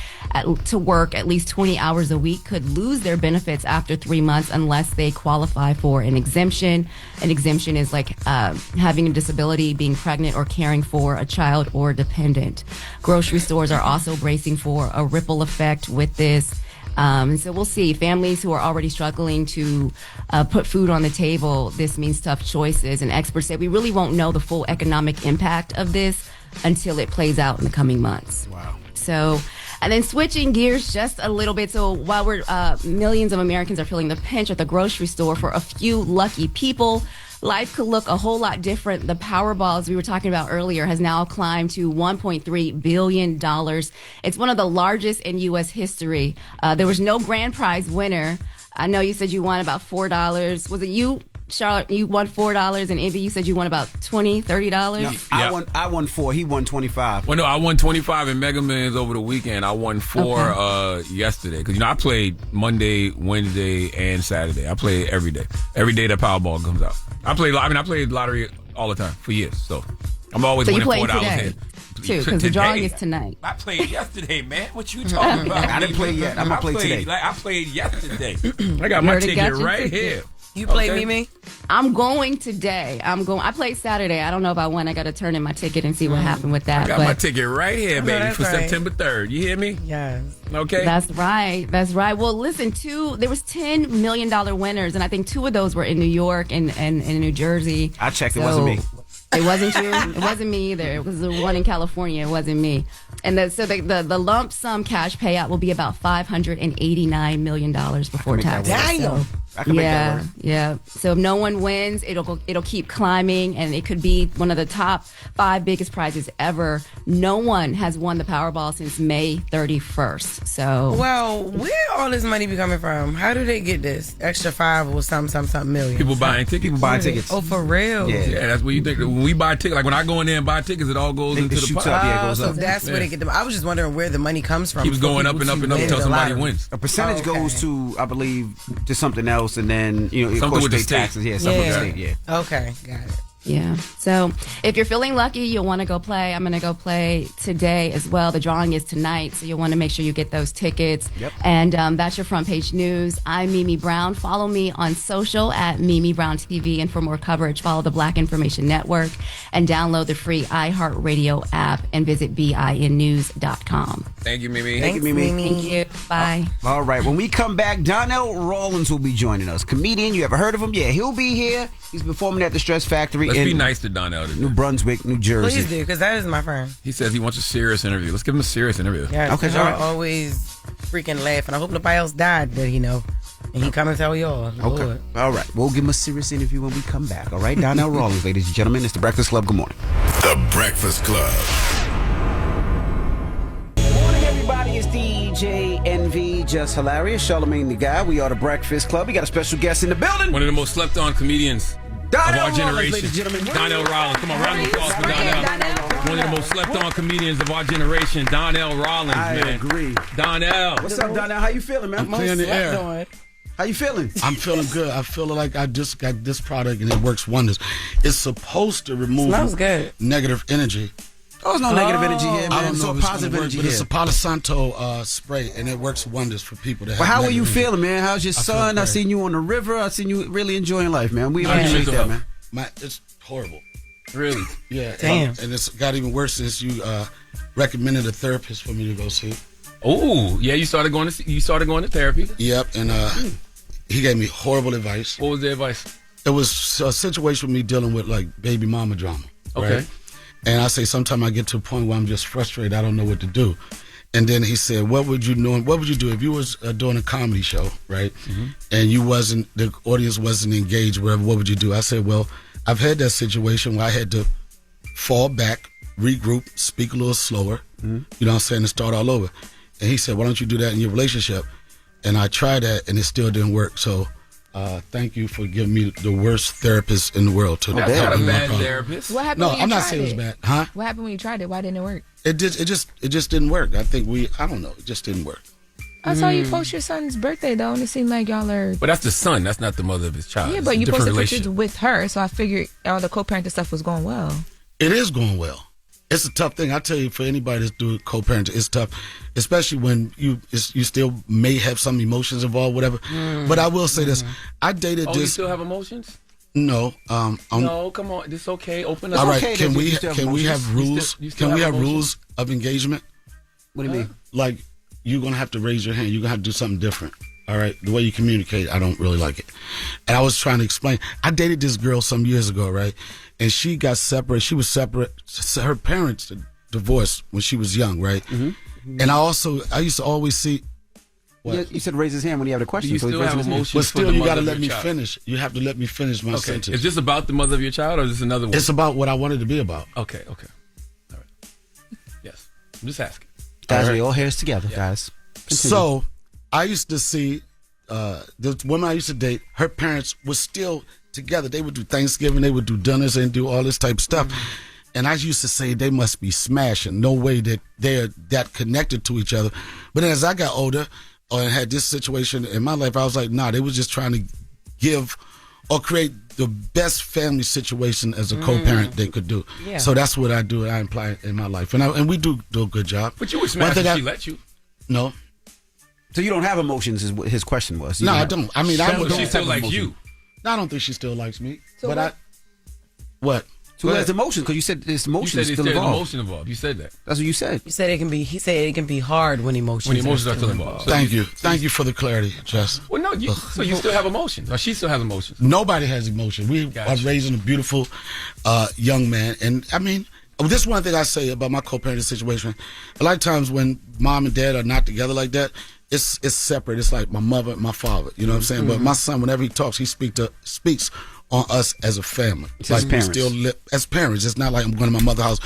to work at least 20 hours a week could lose their benefits after 3 months unless they qualify for an exemption. An exemption is like having a disability, being pregnant, or caring for a child or dependent. Grocery stores are also bracing for a ripple effect with this. And so we'll see. Families who are already struggling to put food on the table, this means tough choices. And experts say we really won't know the full economic impact of this until it plays out in the coming months. Wow. So, and then switching gears just a little bit. So while millions of Americans are feeling the pinch at the grocery store, for a few lucky people, life could look a whole lot different. The Powerball, as we were talking about earlier, has now climbed to $1.3 billion. It's one of the largest in U.S. history. There was no grand prize winner. I know you said you won about $4. Was it you, Charlotte? You won $4, and Envy, you said you won about $20, $30? No, I won 4. He won 25. Well, no, I won 25 in Mega Millions over the weekend. I won 4 yesterday. Because, I played Monday, Wednesday, and Saturday. I play every day. Every day that Powerball comes out. I played lottery all the time for years. So I'm always winning $4 here. Too, because the drawing is tonight. I played yesterday, man. What you talking about? I didn't play yet. I'm going to play today. I played yesterday. I got my ticket right here. You play Mimi? I'm going today. I played Saturday. I don't know if I won. I got to turn in my ticket and see what happened with that. I got my ticket right here, baby, for September 3rd. You hear me? Yes. Okay. That's right. Well, listen, there was $10 million winners, and I think 2 of those were in New York and in New Jersey. I checked. It wasn't me. It wasn't you? It wasn't me either. It was the one in California. It wasn't me. And the lump sum cash payout will be about $589 million before tax. Damn. I can make that work. Yeah. So if no one wins, it'll keep climbing, and it could be one of the top 5 biggest prizes ever. No one has won the Powerball since May 31st. So, well, where all this money be coming from? How do they get this extra 5 or something million? People buying tickets. Oh, for real? Yeah, that's what you think. When we buy tickets, like when I go in there and buy tickets, it all goes into the pot. It goes so up. that's where they get them. I was just wondering where the money comes from. Keeps going up and up and up until somebody wins. A percentage goes to, I believe, to something else, and then something of course, with the state state. taxes. Yeah, something with the state. Yeah. Okay, got it. Yeah. So if you're feeling lucky, you'll want to go play. I'm going to go play today as well. The drawing is tonight, so you'll want to make sure you get those tickets. Yep. And that's your front page news. I'm Mimi Brown. Follow me on social at Mimi Brown TV. And for more coverage, follow the Black Information Network and download the free iHeartRadio app and visit BINnews.com. Thank you, Mimi. Thank you, Mimi. Thank you. Bye. All right. When we come back, Donnell Rawlings will be joining us. Comedian. You ever heard of him? Yeah, he'll be here. He's performing at the Stress Factory Let's in be nice to Donnell today. New Brunswick, New Jersey. Please do, because that is my friend. He says he wants a serious interview. Let's give him a serious interview. Yeah, Okay, because all y'all right. always freaking laugh, and I hope nobody else died that he know. And he come and tell y'all. Okay. Lord. All right. We'll give him a serious interview when we come back. All right. Donnell Rawlings, ladies and gentlemen. It's The Breakfast Club. Good morning. The Breakfast Club. Morning, everybody. It's DJ NV, Jess Hilarious, Charlamagne the Guy. We are The Breakfast Club. We got a special guest in the building. One of the most slept on comedians Donnell of our Rawlings, generation. ladies and gentlemen. Donnell Rawlings. Come on, round of applause for Donnell. One of the most slept on comedians of our generation, Donnell Rawlings, I man. agree. Donnell. What's up, Donnell? How you feeling, man? I'm clearing the air. How you feeling? I'm feeling good. I feel like I just got this product and it works wonders. It's supposed to remove Smells good. negative energy. Oh, there's no negative energy here, man. I don't It's know all if it's positive gonna work, energy but here. it's a Palo Santo spray and it works wonders for people that Well, have how are you negative energy. feeling, man? How's your I feel son? I great. seen you on the river. I seen you really enjoying life, man. We How's your appreciate mental that, health? man. It's horrible. Really? Yeah. Damn. And it's got even worse since you recommended a therapist for me to go see. Oh, yeah. You started going to therapy. Yep. And he gave me horrible advice. What was the advice? It was a situation with me dealing with like baby mama drama. Okay. Right? And I say sometimes I get to a point where I'm just frustrated. I don't know what to do. And then he said, "What would you do? What would you do if you was doing a comedy show, right? Mm-hmm. And the audience wasn't engaged, whatever? What would you do?" I said, "Well, I've had that situation where I had to fall back, regroup, speak a little slower, you know what I'm saying, and start all over." And he said, "Why don't you do that in your relationship?" And I tried that, and it still didn't work. So. Thank you for giving me the worst therapist in the world to That's help not a me with my bad problem. therapist. What happened No, when you I'm not tried saying it was it? bad, huh? What happened when you tried it? Why didn't it work? It just didn't work. I think I don't know. It just didn't work. I saw you post your son's birthday though, and it seemed like y'all are. But that's the son. That's not the mother of his child. Yeah, It's but a you different posted relationship. pictures with her, so I figured all the co-parenting stuff was going well. It is going well. It's a tough thing. I tell you, for anybody that's doing co-parenting, it's tough, especially when you still may have some emotions involved, whatever. But I will say this: I dated Oh, this. you still have emotions? No, No, come on. It's okay. Open up. all right. okay Can that we you still have can we emotions. have rules? You still Can we have have emotions? rules of engagement? What do you mean? Like you're gonna have to raise your hand. You're gonna have to do something different. All right, the way you communicate, I don't really like it. And I was trying to explain. I dated this girl some years ago, right? And she got separated. She was separate. Her parents divorced when she was young, right? Mm-hmm. And I used to always see. What? You said raise his hand when you have a question. Do you so he still raised have his hand. emotions? But for still, the you mother got to of let your me child? finish. You have to let me finish my Okay. sentence. Is this about the mother of your child, or is this another one? It's about what I wanted to be about. Okay. All right. Yes. I'm just asking. Guys, All right. we all hairs together, guys. Continue. So I used to see the women I used to date, her parents were still together. They would do Thanksgiving, they would do dinners and do all this type of stuff. And I used to say they must be smashing. No way that they're that connected to each other. But then as I got older and had this situation in my life, I was like, nah, they was just trying to give or create the best family situation as a co-parent they could do. Yeah. So that's what I do. I imply in my life. And we do a good job. But you would smash if she let you. No. So you don't have emotions, is what his question was. You No, don't I have- don't. I mean, I But would. she still likes you. No, I don't think she still likes me. So but what? So Go there's ahead. emotions because you said there's You emotions said there's still still involved. emotion involved. You said that. That's what you said. You said it can be. He said it can be hard when emotions. When emotions are still involved. So Thank you. Thank you for the clarity, Jess. Well, no. So you still have emotions, or she still has emotions. Nobody has emotion. We Gotcha. are raising a beautiful young man. And I mean, this is one thing I say about my co-parenting situation. A lot of times when mom and dad are not together like that, it's separate. It's like my mother and my father. You know what I'm saying? But my son, whenever he talks, he speaks on us as a family. It's as parents. We still live as parents. It's not like I'm going to my mother's house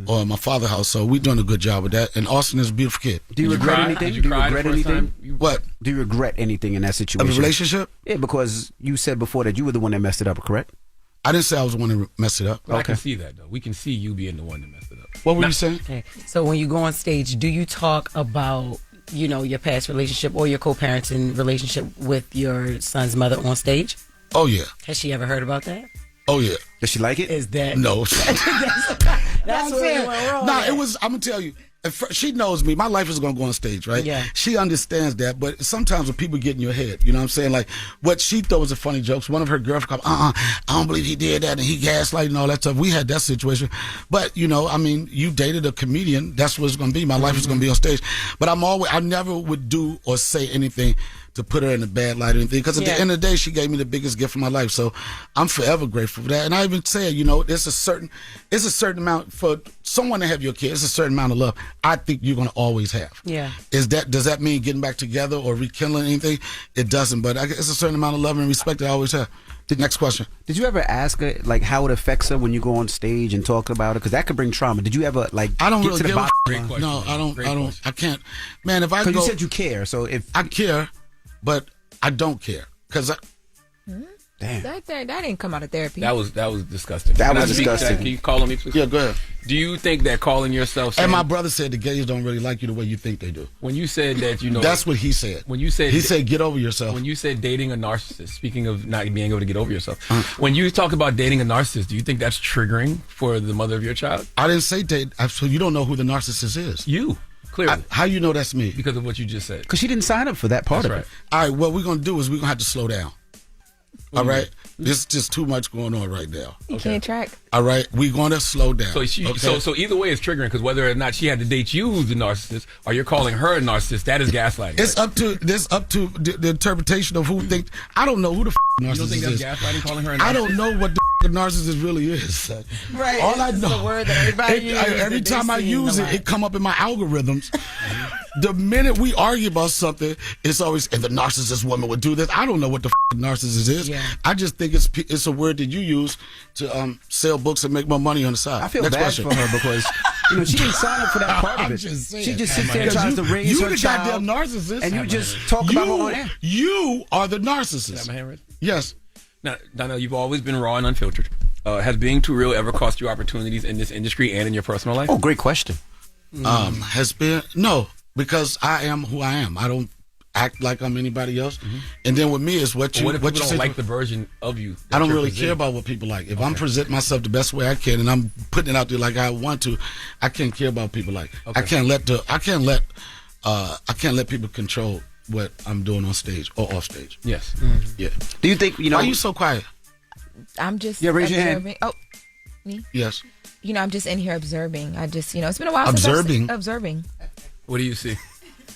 or my father's house. So we're doing a good job with that. And Austin is a beautiful kid. Do you Did you regret cry? anything? Did you Do you cry the regret first anything? time? What? Do you regret anything in that Of situation? a relationship? Yeah, because you said before that you were the one that messed it up, correct? I didn't say I was the one that messed it up. But I can see that though. We can see you being the one that messed it up. What were you saying? Okay. So when you go on stage, do you talk about, you know, your past relationship or your co-parenting relationship with your son's mother on stage? Oh, yeah. Has she ever heard about that? Oh yeah. Does she like it? Is that no? That's what it went wrong. Nah, it was. I'm gonna tell you. She knows me. My life is going to go on stage, right? Yeah. She understands that, but sometimes when people get in your head, you know what I'm saying? Like, what she thought was a funny joke. So one of her girlfriends called, I don't believe he did that, and he gaslighted and all that stuff. We had that situation. But, you know, I mean, you dated a comedian. That's what it's going to be. My life is going to be on stage. But I never would do or say anything to put her in a bad light or anything. Because at the end of the day, she gave me the biggest gift of my life. So I'm forever grateful for that. And I even said, you know, it's a certain amount for someone to have your kid. It's a certain amount of love I think you're going to always have. Yeah. Does that mean getting back together or rekindling anything? It doesn't. But it's a certain amount of love and respect that I always have. Next question. Did you ever ask her like how it affects her when you go on stage and talk about it? Because that could bring trauma. Did you ever like? I don't get really to the bottom? Great question. No, I don't. I can't. Man, if I Because go, you said you care. So if I care, but I don't care because damn. That didn't come out of therapy. That was disgusting. That Can I was speak to disgusting. Can you call on me, please? Yeah, go ahead. Do you think that calling yourself And saying, my brother said the gays don't really like you the way you think they do. when you said that, you know, That's what he said. when you said He said get over yourself. when you said dating a narcissist, speaking of not being able to get over yourself, when you talk about dating a narcissist, do you think that's triggering for the mother of your child? I didn't say date. So you don't know who the narcissist is. You, clearly. How you know that's me? Because of what you just said. Because she didn't sign up for that part That's of right. it. All right, what we're going to do is we're going to have to slow down. All right? There's just too much going on right now. You can't track. All right? We're going to slow down. So so either way it's triggering because whether or not she had to date you who's the narcissist or you're calling her a narcissist, that is gaslighting. It's up to the interpretation of who thinks. I don't know who the narcissist You don't think is. that's gaslighting, calling her a narcissist? I don't know what the narcissist really is. Right. All I It's know. a word that everybody uses Every that they time I see use a it, lot. it come up in my algorithms. The minute we argue about something, it's always, and the narcissist woman would do this. I don't know what the narcissist is. Yeah. I just think it's a word that you use to sell books and make more money on the side. I feel Next bad question. for her because she didn't sign up for that part of I'm it. just saying. She just sits there and tries to raise you her the child. goddamn narcissist, and you just talk about her on air. You are the narcissist. my hand raised? Yes. Now, Donnell, you've always been raw and unfiltered. Has being too real ever cost you opportunities in this industry and in your personal life? Oh, great question. Has been no, because I am who I am. I don't act like I'm anybody else. And then with me is what But you what if what people you don't say. like the version of you? that I don't you're really presenting? care about what people like. If I'm presenting myself the best way I can and I'm putting it out there like I want to, I can't care about what people like. Okay. I can't let people control what I'm doing on stage or off stage. Yes. Yeah. Do you think, Why are you so quiet? I'm just Yeah, raise your hand. observing. Oh, me? Yes. You know, I'm just in here observing. It's been a while Observing? since I've observing. What do you see?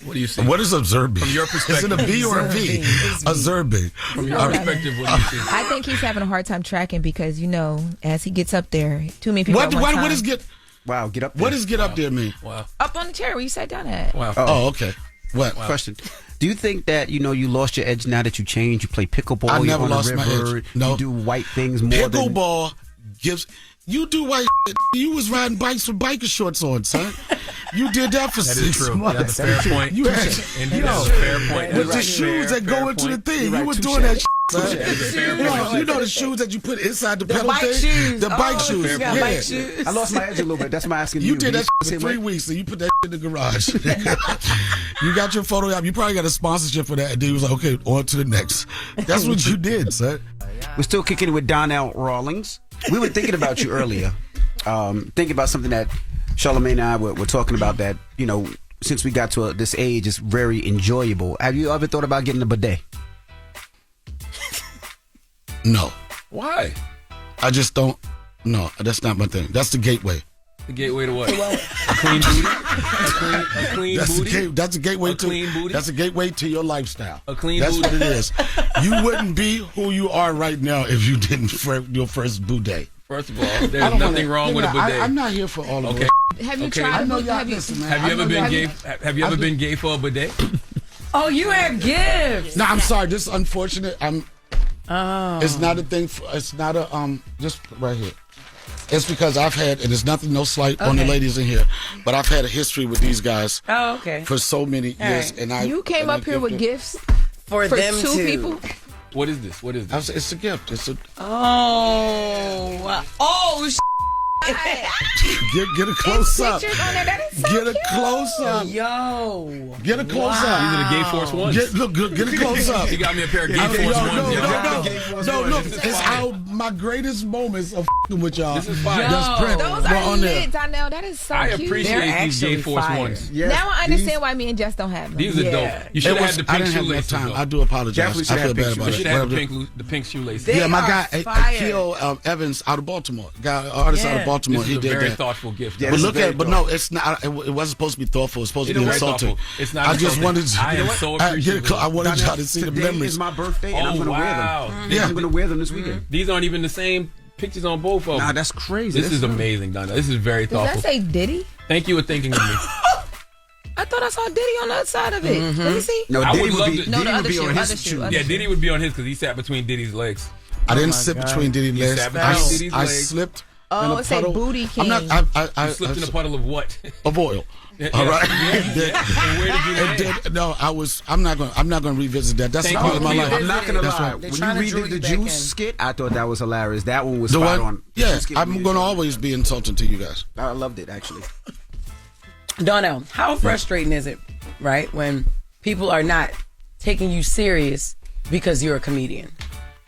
What do you see? What is observing? From your perspective. Is it a B or a V? Observing. From your perspective, what do you see? I think he's having a hard time tracking because, you know, as he gets up there, too many people at one time. What is get? Wow, get up there. What does get up there mean? Wow. Up on the chair where you sat down at. Wow. Oh, okay. What? Question. Do you think that, you lost your edge now that you changed? You play pickleball, I you're never on the lost my river, edge. No. you do white things more than... Pickleball gives. You do white shit. You was riding bikes with biker shorts on, son. You did that for That 6 is true. months. That's a fair point. You had, Indeed, that's a fair point. with That's the right. shoes that Fair go into the point. thing. You're You right, were touche. doing that shit, son. That's a fair You know the shoes that you put inside the The pedal bike thing? shoes. The bike Oh, shoes. you got Yeah. bike shoes. I lost my edge a little bit. That's why I'm asking you. You did that the shit for same 3 way? weeks and you put that shit in the garage. You got your photo op. You probably got a sponsorship for that. And then you was like, okay, on to the next. That's what you did, son. We're still kicking it with Donnell Rawlings. We were thinking about you earlier. Thinking about something that Charlamagne and I were talking about that, since we got to this age, is very enjoyable. Have you ever thought about getting a bidet? No. Why? I just don't. No, that's not my thing. That's the gateway. The gateway to what? A clean booty? A clean That's booty? that's a gateway A to clean booty? That's a gateway to your lifestyle. A clean that's booty? what it is. You wouldn't be who you are right now if you didn't your first boudet. First of all, there's nothing wrong with a bidet. I'm not here for all of Okay. it. Have you Okay. tried? I know y'all Have you? listen, man. Have you I ever know been y'all- gay? Have you ever been gay for a bidet? Oh, you have gifts. No, I'm sorry. This is unfortunate. It's not a thing. It's not a Just right here. It's because I've had, and there's nothing, no slight on the ladies in here, but I've had a history with these guys Oh, okay. for so many years, right. and I. You came and I up here with gifted- gifts For for them two to. people. What is this? What is this? It's a gift. It's a. Oh. Oh, Get a close up. Pictures on there. That is so Get a cute. close up. Yo. Get a close These up. are the Gay Force Ones. Get a close up. You got me a pair of Gay Force Ones. No, look, it's how my greatest moments of f***ing with y'all. This is fire. Just print Those were are on there. lit, Donnell. That is so I cute. appreciate these Gay Force Ones. Yes, now I understand why me and Jess don't have them. These are dope. You should have had the I pink didn't have enough shoelaces. time. though. I do apologize. I feel bad about You it. should have had the pink shoelaces. Yeah, my are guy, fire. Akil Evans out of Baltimore. Artist out of Baltimore. This he is a did very that. thoughtful gift. But look at, but no, it's not. It wasn't supposed to be thoughtful. It's supposed to be It's insulting. thoughtful. It's not I just insulting. wanted. I am so appreciative. I wanted y'all to see the Today memories. is my birthday, and I'm going to wear them. Yeah. I'm going to wear them this weekend. These aren't even the same pictures on both of them. Nah, that's crazy. This is amazing, Donna. This is very Does thoughtful. that say Diddy? Thank you for thinking of me. I thought I saw Diddy on the other side of it. Let me see. No, I Diddy would would love be, to- No, Diddy the would be other on shoe, his other shoe, shoe. other Yeah, Diddy would be on his because he sat between Diddy's legs. I didn't sit between Diddy's legs. sat between Diddy's I legs. slipped. Oh, in a it say puddle. Booty I'm not. King. I You slipped in a puddle of what? of oil. Yeah, All right. yeah. And where did you land? No, I'm not going to revisit that. That's Thank part you, of my Akil. life. I'm not going to That's lie. right. They're When trying to you draw redid the you back in. juice skit, I thought that was hilarious. That one was The spot one? on. The Yeah, juice skit I'm was going to amazing. always be insulting to you guys. I loved it, actually. Donnell, how frustrating is it, right, when people are not taking you serious because you're a comedian?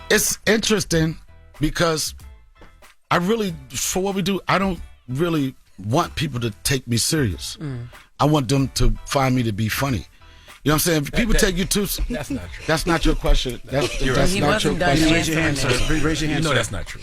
It's interesting because I really, for what we do, I don't really want people to take me serious. I want them to find me to be funny. You know what I'm saying? If people take you too... That's not true. That's not your question. That's He not your wasn't done question. Raise your hand, sir. Raise your hand, You know sir. that's not true.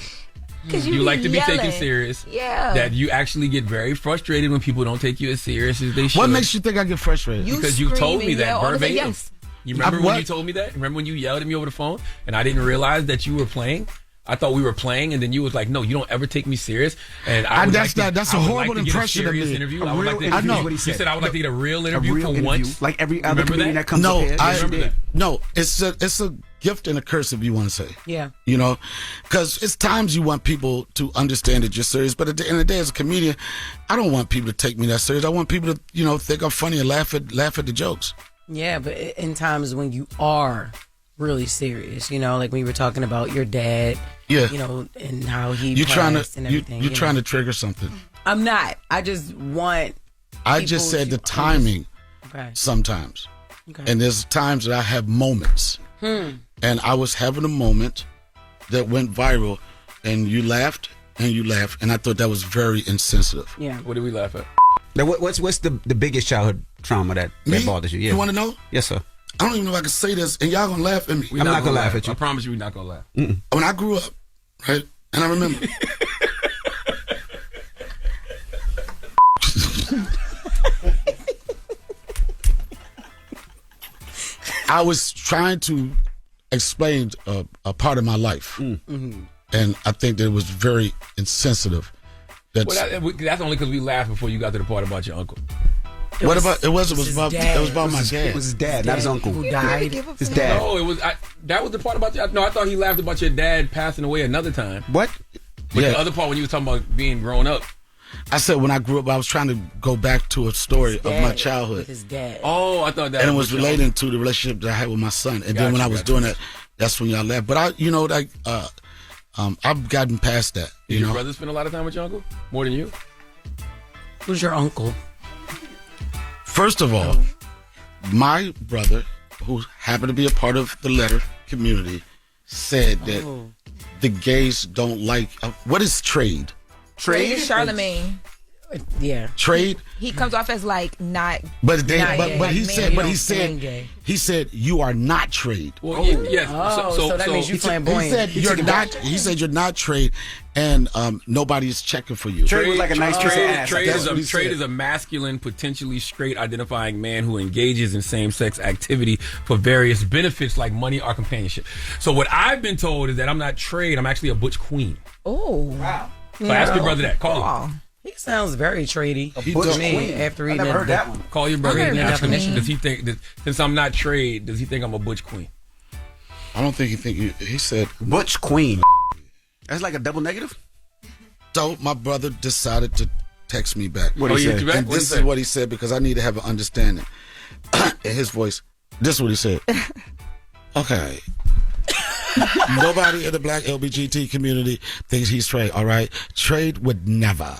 Because You like to be yelling. taken serious. Yeah. That you actually get very frustrated when people don't take you as serious as they should. What makes you think I get frustrated? Because you told me that verbatim. Yes. You remember What? when you told me that? Remember when you yelled at me over the phone and I didn't realize that you were playing? I thought we were playing, and then you was like, "No, you don't ever take me serious." And I would that's like to, that's a I would horrible like to get impression a of serious me. interview. A I would real like to. interview I know. is what he You said. said I would like to get a real interview real for interview, once, like every other Remember comedian that? that comes No, up here. I Remember that? no. It's a gift and a curse if you want to say. Yeah. You know, because it's times you want people to understand that you're serious, but at the end of the day, as a comedian, I don't want people to take me that serious. I want people to think I'm funny and laugh at the jokes. Yeah, but in times when you are really serious, like when you were talking about your dad, Yeah. and how he You trying passed to and everything. you're trying to trigger something. I'm not. I just want. I just people said the to timing. Okay. Sometimes, Okay. and there's times that I have moments, and I was having a moment that went viral, and you laughed, and I thought that was very insensitive. Yeah. What did we laugh at? Now, what's the biggest childhood trauma that bothers you? Yeah. You want to know? Yes, sir. I don't even know if I can say this, and y'all gonna laugh at me. I'm not gonna laugh at you. I promise you, we're not gonna laugh. When I grew up, right, and I remember. I was trying to explain a part of my life, and I think that it was very insensitive. That's only because we laughed before you got to the part about your uncle. It was about my dad. It was his dad, not his uncle. Who died? His dad. No, it was. That was the part about. No, I thought he laughed about your dad passing away another time. What? But Yeah. the other part when you was talking about being grown up. I said when I grew up, I was trying to go back to a story of my childhood. With his dad. Oh, I thought that. And it was relating to the relationship that I had with my son. And then when I was doing that, that's when y'all laughed. But I've gotten past that. Did your brother spend a lot of time with your uncle? More than you? Who's your uncle? First of all, my brother, who happened to be a part of the letter community, said that the gays don't like. What is trade? Trade is Charlamagne. Yeah. Trade. He comes off as like not. But they, not but, gay, but like he man said, but gay. he said you are not trade. Well, yes. So that means you flamboyant. He said you're not. He said you're not trade, and nobody is checking for you. Trade was like a nice piece of ass. Trade That's what he trade said. is a masculine, potentially straight identifying man who engages in same-sex activity for various benefits like money or companionship. So what I've been told is that I'm not trade, I'm actually a butch queen. Oh. Wow. So ask your brother that. Call him. He sounds very trady. He To does. me, after I reading never heard that one. Call your brother. Okay, And ask him, definition. does he think that since I'm not trade, does he think I'm a butch queen? I don't think he think you. He said Butch Queen. That's like a double negative? so. My brother decided to text me back. What he said? And this is what he said because I need to have an understanding in his voice. This is what he said. Okay. Nobody in the black LGBT community thinks he's Trey, all right? Trey would never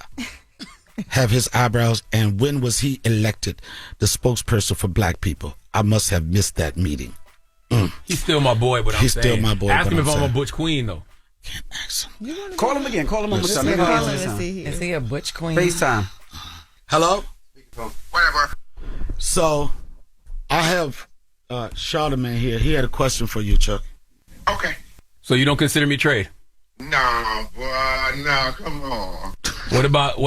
have his eyebrows. And when was he elected the spokesperson for black people? I must have missed that meeting. He's still my boy, but He's still my boy. Ask him if I'm a saying. Butch Queen, though. Can't ask him. Call him again. Call him on the time. Is he a butch queen? FaceTime. Hello? Whatever. So, I have Charlamagne here. He had a question for you, Chuck. Okay. So you don't consider me Trey? No, boy, no, come on. What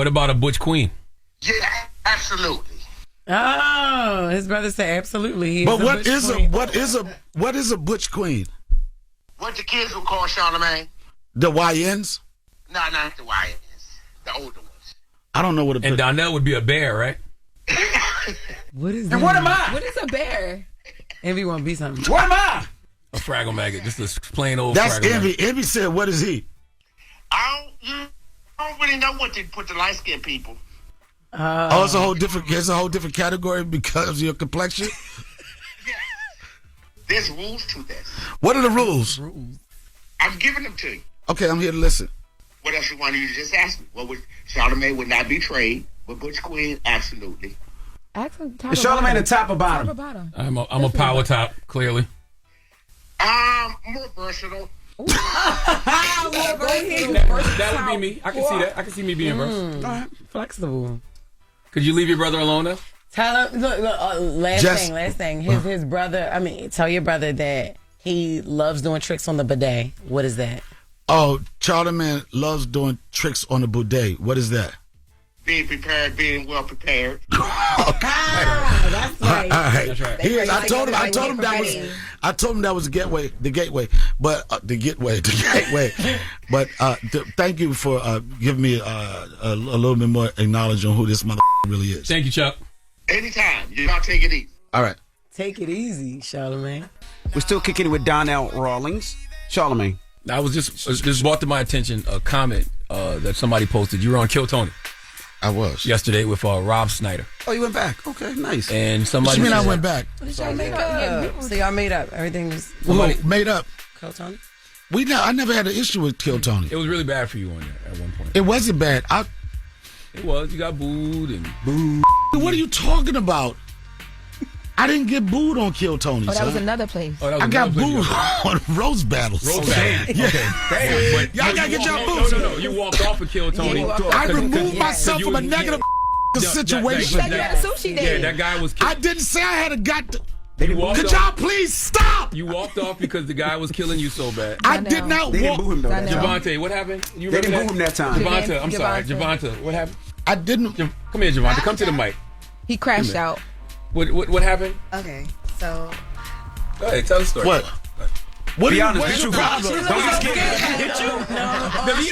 about a Butch Queen? Yeah, absolutely. Oh, his brother said absolutely. He But a what butch is queen. what is a butch queen? What the kids will call Charlamagne? The YNs? No, not the YNs. The older ones. I don't know what a And Donnell would be a bear, right? What is And that? what am I? What is a bear? Envy won't be something. What am I? A Fraggle maggot. Just a plain old That's Fraggle Envy. maggot. Envy said, what is he? I don't really know what to put the light skinned people. It's a whole different category because of your complexion? There's rules to this. What are the rules? I'm giving them to you. Okay, I'm here to listen. What else you want? You just ask me. What would Charlamagne would not be Trey, but Butch Queen, absolutely. Ask him top Is or Charlamagne bottom. the top or bottom? Top or bottom. I'm a power top, clearly. More versatile. That would be me. I can see that. I can see me being versatile. Flexible. Could you leave your brother alone though? Tell him. Look, last Just- thing. His brother. I mean, tell your brother that he loves doing tricks on the bidet. What is that? Oh, Charlamagne loves doing tricks on the bidet. What is that? Being prepared, being well prepared. That's right. All right. That's right. He is. I They told him like that was the gateway. The gateway. But But thank you for giving me a little bit more acknowledgement on who this mother really is. Thank you, Chuck. Anytime. Y'all take it easy. All right. Take it easy, Charlamagne. We're still kicking it with Donnell Rawlings. Charlamagne. I was just brought to my attention a comment that somebody posted. You were on Kill Tony. I was yesterday with Rob Snyder. Oh, you went back? Okay, nice. And somebody. What you mean said, I went back? So y'all made up. Everything was Made up. Kill Tony. I never had an issue with Kill Tony. It was really bad for you on there at one point. It wasn't bad. It was. You got booed and booed. What are you talking about? I didn't get booed on Kill Tony. Oh, that was another place. Oh, that was I got another place, booed on Rose Battles. Rose Battles. Yeah. Okay. But Y'all gotta get y'all boots. No. You walked off of Kill Tony. I removed myself from a negative situation. You had a sushi day. Yeah, that guy was. I didn't say I had a got to. Could y'all please stop? You walked off because the guy was killing you so bad. I did not They didn't boo him though. that time. Javante, what happened? You They remember didn't boo him that time. Javante, I'm sorry. Javante, what happened? I didn't. Come here, Javante. Come to the mic. He crashed out. What happened? Okay, so Go ahead, tell the story. What? What Be are honest, what's be your truthful. problem? Don't be scared. Hit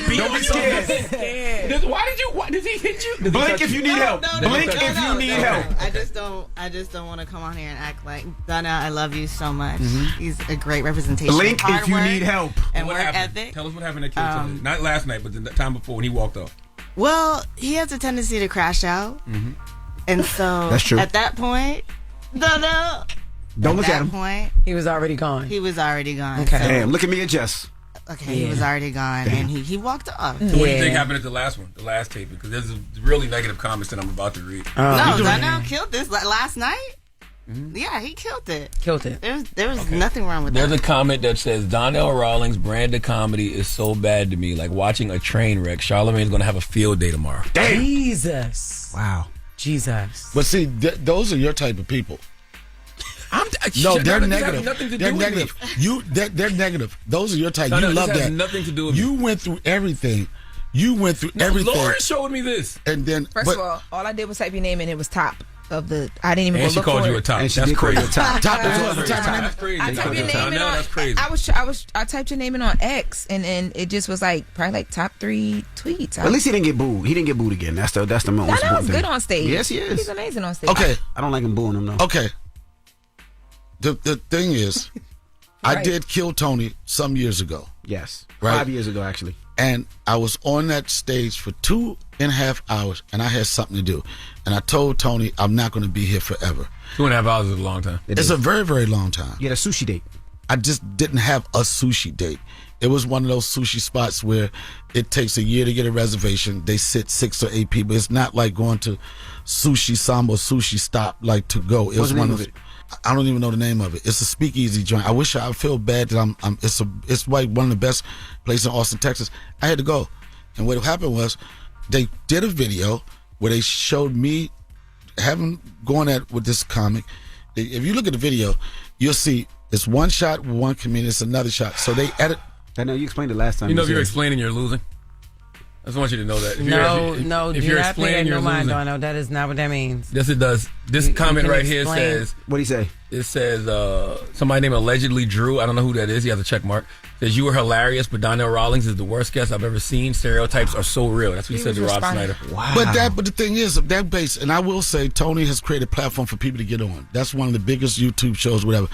you? Don't be scared. Why did he hit you? Blink if you need help. Blink if you need help. I just don't want to come on here and act like Donnell. I love you so much. He's a great representation. Blink of hard if you work need help. and What work happened? ethic. Tell us what happened at Kill Tony. Not last night, but the time before when he walked off. Well, he has a tendency to crash out, and so That's true. at that point, Donnell. Don't look at him. Point, He was already gone. he was already gone. Okay. So- Damn, look at me and Jess. okay, he was already gone, and he walked off. So what do you think happened at the last one, the last taping? Because there's a really negative comments that I'm about to read. No, Donnell killed this last night. Yeah, he killed it. Killed it. There was nothing wrong with There's that. a comment that says Donnell Rawlings' brand of comedy is so bad to me, like watching a train wreck. Charlamagne's gonna have a field day tomorrow. Damn. Jesus. Wow. Jesus. But see, those are your type of people. No, they're negative. They're negative. They're negative. Those are your type. No, you this love has that. nothing to do with You went through everything. You went through everything. Loren showed me this. And then, First of all I did was type your name and it was top of the. I didn't even And go she look called for you a it. top. And she That's did call you crazy. a top. Top is That's what the very top. That's crazy. I typed your name in Donnell, on. that's crazy. I typed your name in on X and it just was like probably like top 3 tweets. At least he didn't get booed. He didn't get booed again. That's the most Donnell's important thing. good on stage. Yes, he is. He's amazing on stage. Okay. I don't like him booing him though. Okay. The thing is, I Right. did Kill Tony some years ago. Yes. Right. 5 years ago, actually. And I was on that stage for 2.5 hours, and I had something to do. And I told Tony, I'm not going to be here forever. 2.5 hours is a long time. It's a very, very long time. You had a sushi date. I just didn't have a sushi date. It was one of those sushi spots where it takes a year to get a reservation. They sit 6 or 8 people. It's not like going to Sushi Samba, Sushi Stop, like to go. It was one of it. I don't even know the name of it. It's a speakeasy joint. I feel bad that it's like one of the best places in Austin, Texas. I had to go. And what happened was they did a video where they showed me going at with this comic. If you look at the video, you'll see it's one shot with one comedian, it's another shot. So they edit. I know you explained it last time. You know, if you're explaining, you're losing. I just want you to know that. If you're explaining, you're losing. No, that is not what that means. Yes, it does. This comment right here says. What do you say? It says somebody named allegedly Drew. I don't know who that is. He has a check mark. Says you were hilarious, but Donnell Rawlings is the worst guest I've ever seen. Stereotypes are so real. That's what he said to Rob Snyder. Wow. But the thing is, that base, and I will say, Tony has created a platform for people to get on. That's one of the biggest YouTube shows, whatever.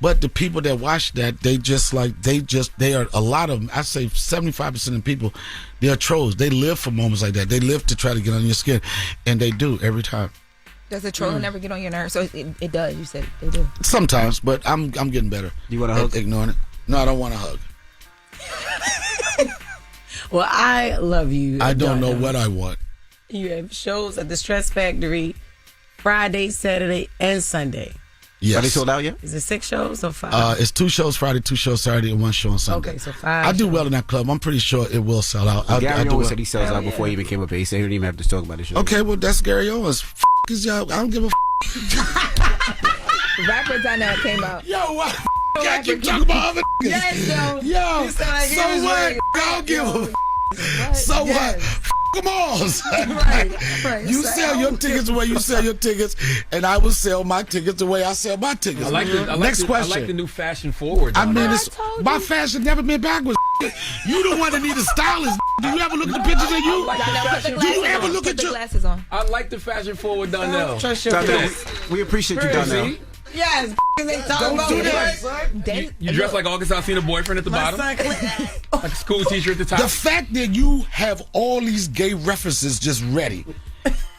But the people that watch that, they are a lot of them. I say 75% of the people, they are trolls. They live for moments like that. They live to try to get on your skin, and they do every time. Does the trolling never get on your nerves? So it does. You said they do. Sometimes, but I'm getting better. You want a hug? Ignoring it? No, I don't want a hug. Well, I love you. I don't know what I want. You have shows at the Stress Factory Friday, Saturday, and Sunday. Yes. Are they sold out yet? Is it 6 shows or 5? It's 2 shows Friday, 2 shows Saturday, and 1 show on Sunday. Okay, so 5. I do well in that club. I'm pretty sure it will sell out. Gary Owens said he sells out before he even came up here. He said he didn't even have to talk about the show. Okay, well, that's Gary Owens. Is y'all? I don't give a Rapper Donnell came out. Yo, what? Can't keep talking about other niggas. Yes, yo, so what? I don't give a So what? Them all. Right. You sell your tickets the way you sell your tickets, and I will sell my tickets the way I sell my tickets. Next question. I like the new fashion forward. I mean, my fashion never been backwards. You the one that need a stylist. Do you ever look at the pictures of you? Do you ever look at your glasses on? I like the fashion forward Donnell. Donnell, we appreciate you, Donnell. Yes, they talking about do that. You dress like August Alsina boyfriend at the bottom, like a school teacher at the top. The fact that you have all these gay references just ready.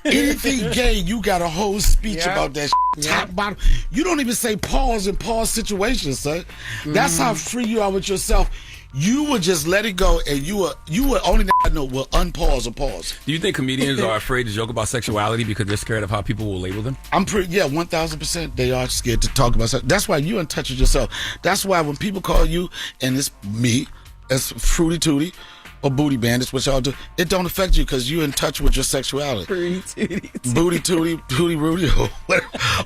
Anything gay, you got a whole speech about that top, bottom. You don't even say pause in pause situations, son. That's how free you are with yourself. You would just let it go, and you would only know will unpause or pause. Do you think comedians are afraid to joke about sexuality because they're scared of how people will label them? 1,000%. They are scared to talk about sex. That's why you're in touch with yourself. That's why when people call you, and it's me, as Fruity Tooty or Booty Bandits, which y'all do, it don't affect you because you're in touch with your sexuality. Fruity Tooty. Booty Tooty, Tooty Rudy, or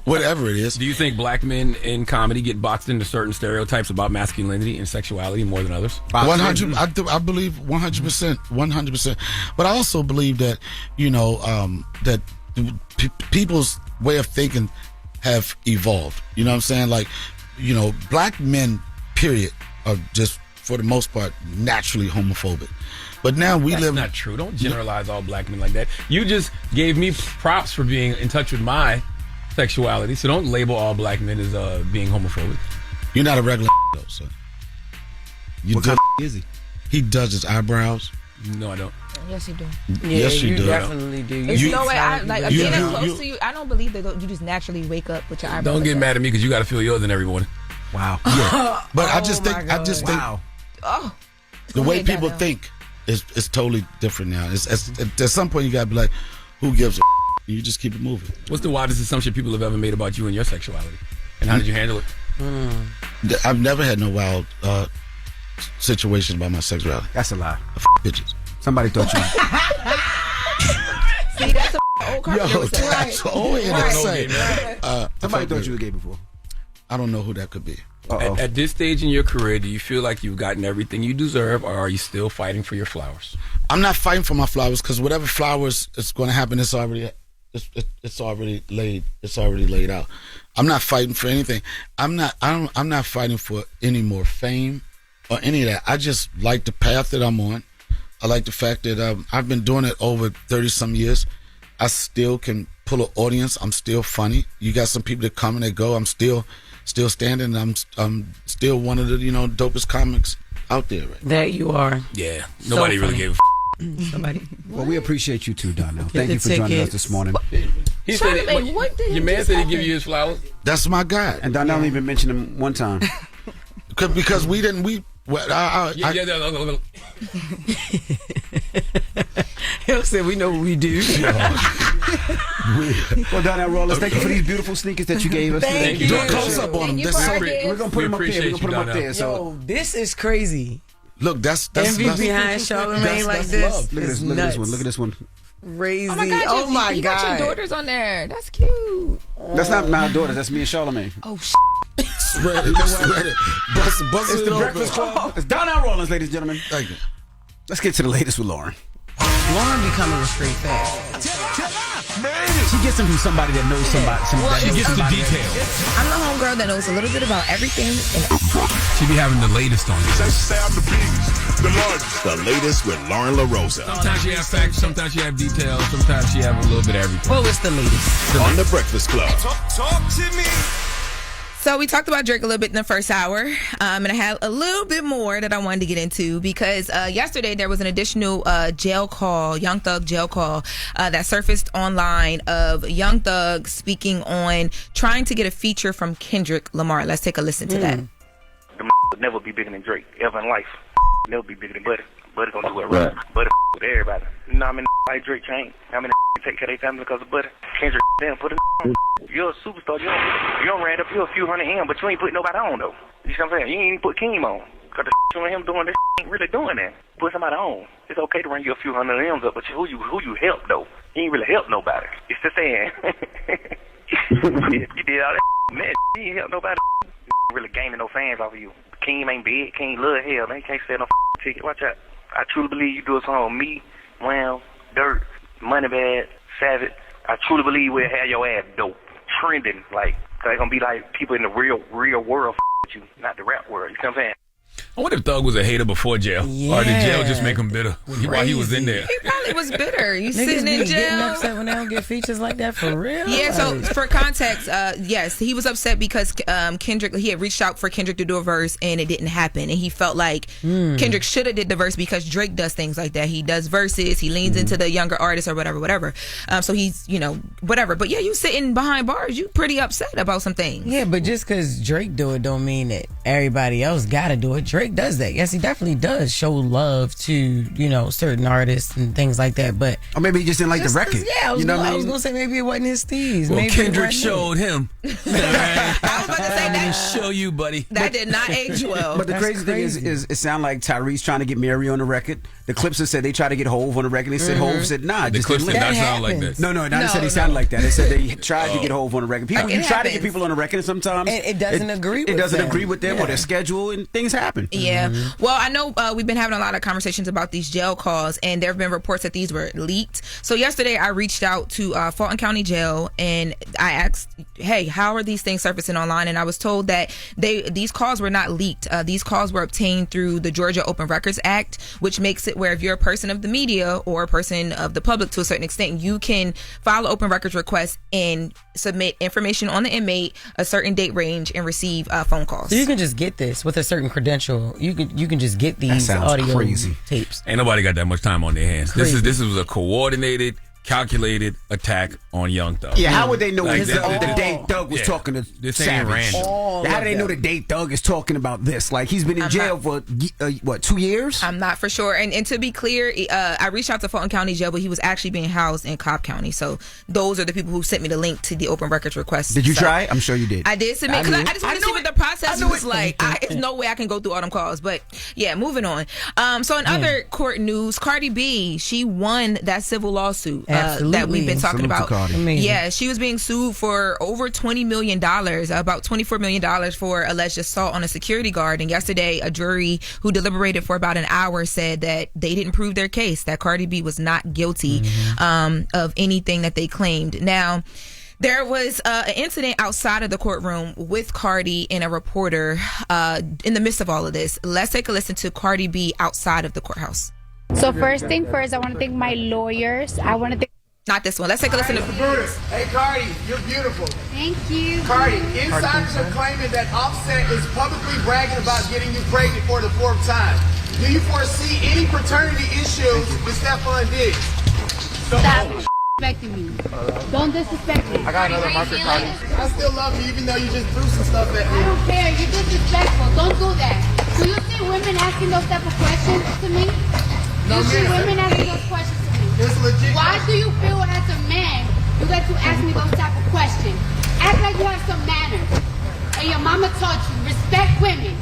whatever it is. Do you think black men in comedy get boxed into certain stereotypes about masculinity and sexuality more than others? 100. I believe 100%. 100%. But I also believe that, that people's way of thinking have evolved. You know what I'm saying? Like, black men, period, are just, for the most part, naturally homophobic. But now That's not true. Don't generalize all black men like that. You just gave me props for being in touch with my sexuality, so don't label all black men as being homophobic. You're not a regular though, son. What kind of is he? He does his eyebrows. No, I don't. Yes, you do. Yes, you do. Definitely do. You know what? Being close to you, I don't believe that you just naturally wake up with your eyebrows. Don't get mad at me because you got to feel yours in every morning. Wow. Yeah. But I just think. Oh. The way people think is totally different now. At some point, you got to be like, who gives a You just keep it moving. What's the wildest assumption people have ever made about you and your sexuality? And how did you handle it? I've never had no wild situation about my sexuality. That's a lie. Bitches. Somebody thought you. See, that's an old Yo, that's old to say. Somebody thought you were gay before. I don't know who that could be. At this stage in your career, do you feel like you've gotten everything you deserve, or are you still fighting for your flowers? I'm not fighting for my flowers because whatever flowers is going to happen, it's already laid. It's already laid out. I'm not fighting for anything. I'm not fighting for any more fame or any of that. I just like the path that I'm on. I like the fact that I've been doing it over 30-some years. I still can pull an audience. I'm still funny. You got some people that come and they go. I'm still standing. I'm still one of the dopest comics out there. Right? That you are. Yeah. Nobody really gave a Somebody. Well, we appreciate you too, Donnell. Thank you for joining us this morning. He said, your man said he'd give you his flowers. That's my guy. And Donnell even mentioned him one time. Because we didn't. He'll say we know what we do. Well, Donnell Rawlings, thank you for these beautiful sneakers that you gave us. Thank you. Do a close up on them. We're gonna put them up there. We're gonna put them up there. So Yo, this is crazy. look, that's Envy behind Charlamagne like this. look at this. Look at this one. Look at this one. Crazy. Oh my God! Oh my you got God. your daughters on there. That's cute. That's not my daughter. That's me and Charlamagne. Oh Spread it. Bust It's it the open. Breakfast Club. It's Donnell Rawlings, ladies and gentlemen. Thank you. Let's get to the latest with Loren. Lauren becoming a straight fast. She gets them from somebody that knows somebody. She gets the details. I'm the homegirl that knows a little bit about everything. She be having the latest on you. The latest with Loren LoRosa. Sometimes she have facts, sometimes she have details, sometimes she have a little bit of everything. What was the latest? On the Breakfast Club. Talk to me. So we talked about Drake a little bit in the first hour, and I have a little bit more that I wanted to get into because yesterday there was an additional jail call, Young Thug jail call, that surfaced online of Young Thug speaking on trying to get a feature from Kendrick Lamar. Let's take a listen to that. The would never be bigger than Drake, ever in life. Never be bigger than Buddy. Buddy gonna do it right. Buddy with everybody. You know how many like Drake change? How many take care of their family because of Buddy? Kendrick, damn, put it on. You're a superstar. You don't ran up here a few hundred M, but you ain't put nobody on, though. You see what I'm saying? You ain't even put Keem on. Because the on him doing this ain't really doing that. Put somebody on. It's okay to run you a few hundred M's up, but who you help, though? You ain't really help nobody. It's the saying. You did all that, man. You ain't help nobody. You ain't really gaining no fans off of you. Keem ain't big. Keem love hell. Man, you can't sell no ticket. Watch out. I truly believe you do a song with me, Wham, Dirt, Moneybag, Savage. I truly believe we'll have your ass dope. Trending, like, they're gonna be like people in the real world with you, not the rap world. You know what I'm saying? I wonder if Thug was a hater before jail. Yeah. Or did jail just make him bitter while he was in there? He probably was bitter. You Niggas sitting in be getting jail. upset when they don't get features like that for real. Yeah, so for context, yes, he was upset because Kendrick, he had reached out for Kendrick to do a verse and it didn't happen. And he felt like Kendrick should have did the verse because Drake does things like that. He does verses, he leans into the younger artists or whatever. So he's, whatever. But yeah, you sitting behind bars, you pretty upset about some things. Yeah, but just because Drake do it don't mean that everybody else gotta do it. Drake does that. Yes, he definitely does show love to, certain artists and things like that. But or maybe he just didn't like the record. Yeah, I was gonna say maybe it wasn't his steez. Well, maybe Kendrick showed him. I was about to say that. Show you, buddy. That did not age well. But the crazy thing is it sounded like Tyrese trying to get Mary on the record. The clips that said they tried to get Hove on the record. They said Hove said nah. The clips did not sound like that. No, they said he sounded like that. They said they tried to get Hove on the record. People, you try to get people on the record, and sometimes it doesn't agree. It doesn't agree with them or their schedule, and things happen. Yeah. Well, I know we've been having a lot of conversations about these jail calls, and there have been reports that these were leaked. So yesterday, I reached out to Fulton County Jail, and I asked, "Hey, how are these things surfacing online?" And I was told that these calls were not leaked. These calls were obtained through the Georgia Open Records Act, which makes it where if you're a person of the media or a person of the public to a certain extent, you can file an open records request and submit information on the inmate, a certain date range, and receive phone calls. So you can just get this with a certain credential. You can just get these audio tapes. Ain't nobody got that much time on their hands. This was a coordinated, calculated attack on Young Thug. Yeah, how would they know the day Thug was talking to this ain't Savage? random. How do they know the day Thug is talking about this? Like, he's been in jail for, 2 years? I'm not for sure. And to be clear, I reached out to Fulton County Jail, but he was actually being housed in Cobb County. So those are the people who sent me the link to the open records request. Did you try? I'm sure you did. I did submit, because I just want to see what the process was like. There's no way I can go through all them calls. But yeah, moving on. So in other court news, Cardi B, she won that civil lawsuit that we've been talking about. Yeah, she was being sued for over $20 million, about $24 million for alleged assault on a security guard. And yesterday, a jury who deliberated for about an hour said that they didn't prove their case, that Cardi B was not guilty of anything that they claimed. Now, there was an incident outside of the courtroom with Cardi and a reporter in the midst of all of this. Let's take a listen to Cardi B outside of the courthouse. So first thing first, I want to thank my lawyers. I want to thank... Not this one. Let's take a listen to... Hey, Cardi, you're beautiful. Thank you. Cardi, insiders are claiming that Offset is publicly bragging about getting you pregnant for the 4th time. Do you foresee any paternity issues with Stephon Diggs? Stop disrespecting me. Don't disrespect me. I got another marker, Cardi. I still love you, even though you just threw some stuff at me. I don't care. You're disrespectful. Don't do that. women asking those type of questions to me? No, you see ma'am. women asking those questions to me? It's legit. Why do you feel as a man you get to ask me those type of questions? Act like you have some manners. And your mama taught you, respect women.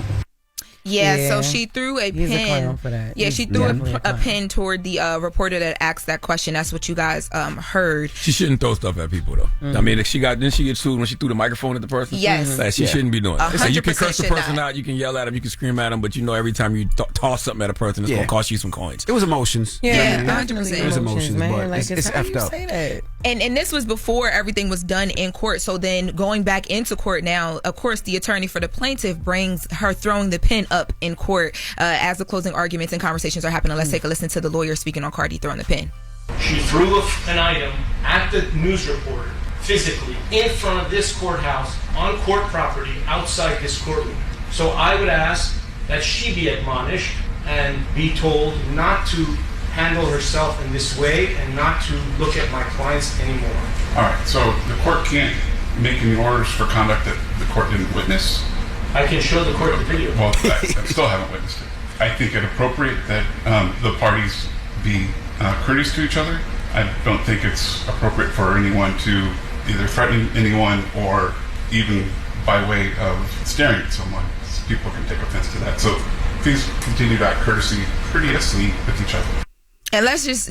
Yeah, so she threw a He's pin. a clown for that. Yeah, He's she threw definitely a pin toward the reporter that asked that question. That's what you guys heard. She shouldn't throw stuff at people though. I mean, if didn't she get sued when she threw the microphone at the person? Yes. Like, she shouldn't be doing it. So you can 100% curse the should person not. out, you can yell at them, you can scream at them, but you know every time you toss something at a person, it's Yeah. gonna cost you some coins. It was emotions. Yeah, You know what I mean? 100%. It was emotions, man. but Like, it's how do effed you up. say that? And this was before everything was done in court. So then going back into court now, of course, the attorney for the plaintiff brings her throwing the pin up in court as the closing arguments and conversations are happening. Let's take a listen to the lawyer speaking on Cardi throwing the pin. She threw an item at the news reporter physically in front of this courthouse on court property outside this courtroom. So I would ask that she be admonished and be told not to handle herself in this way and not to look at my clients anymore. All right, so the court can't make any orders for conduct that the court didn't witness? I can show the court the video. Well, I still haven't witnessed it. I think it appropriate that the parties be courteous to each other. I don't think it's appropriate for anyone to either threaten anyone or even by way of staring at someone. People can take offense to that. So please continue to act courteously with each other. And let's just,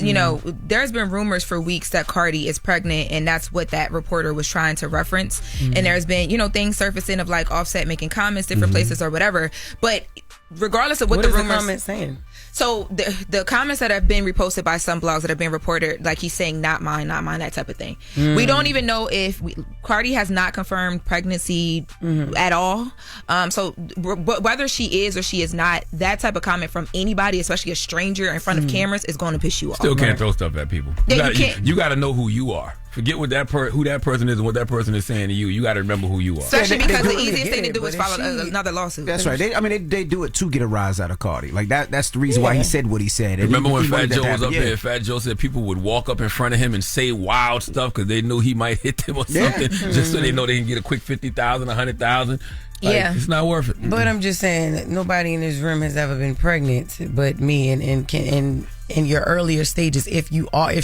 there's been rumors for weeks that Cardi is pregnant, and that's what that reporter was trying to reference. And there's been, things surfacing of like Offset making comments different places or whatever. But regardless of what the is rumors, the comment saying? So the comments that have been reposted by some blogs that have been reported, like he's saying not mine, that type of thing. We don't even know if Cardi has not confirmed pregnancy at all. So whether she is or she is not, that type of comment from anybody, especially a stranger in front of cameras, is going to piss you off. Still can't throw stuff at people. You got to know who you are. Forget what who that person is and what that person is saying to you. You got to remember who you are. Especially because the easiest thing to do is file another lawsuit. That's right. They do it to get a rise out of Cardi. Like that's the reason why he said what he said. And remember when he Fat wanted that Joe to was happen. up there? Fat Joe said people would walk up in front of him and say wild stuff because they knew he might hit them or something, just so they know they can get a quick 50,000, 100,000. Like, it's not worth it. But I'm just saying that nobody in this room has ever been pregnant, but me. And in your earlier stages, if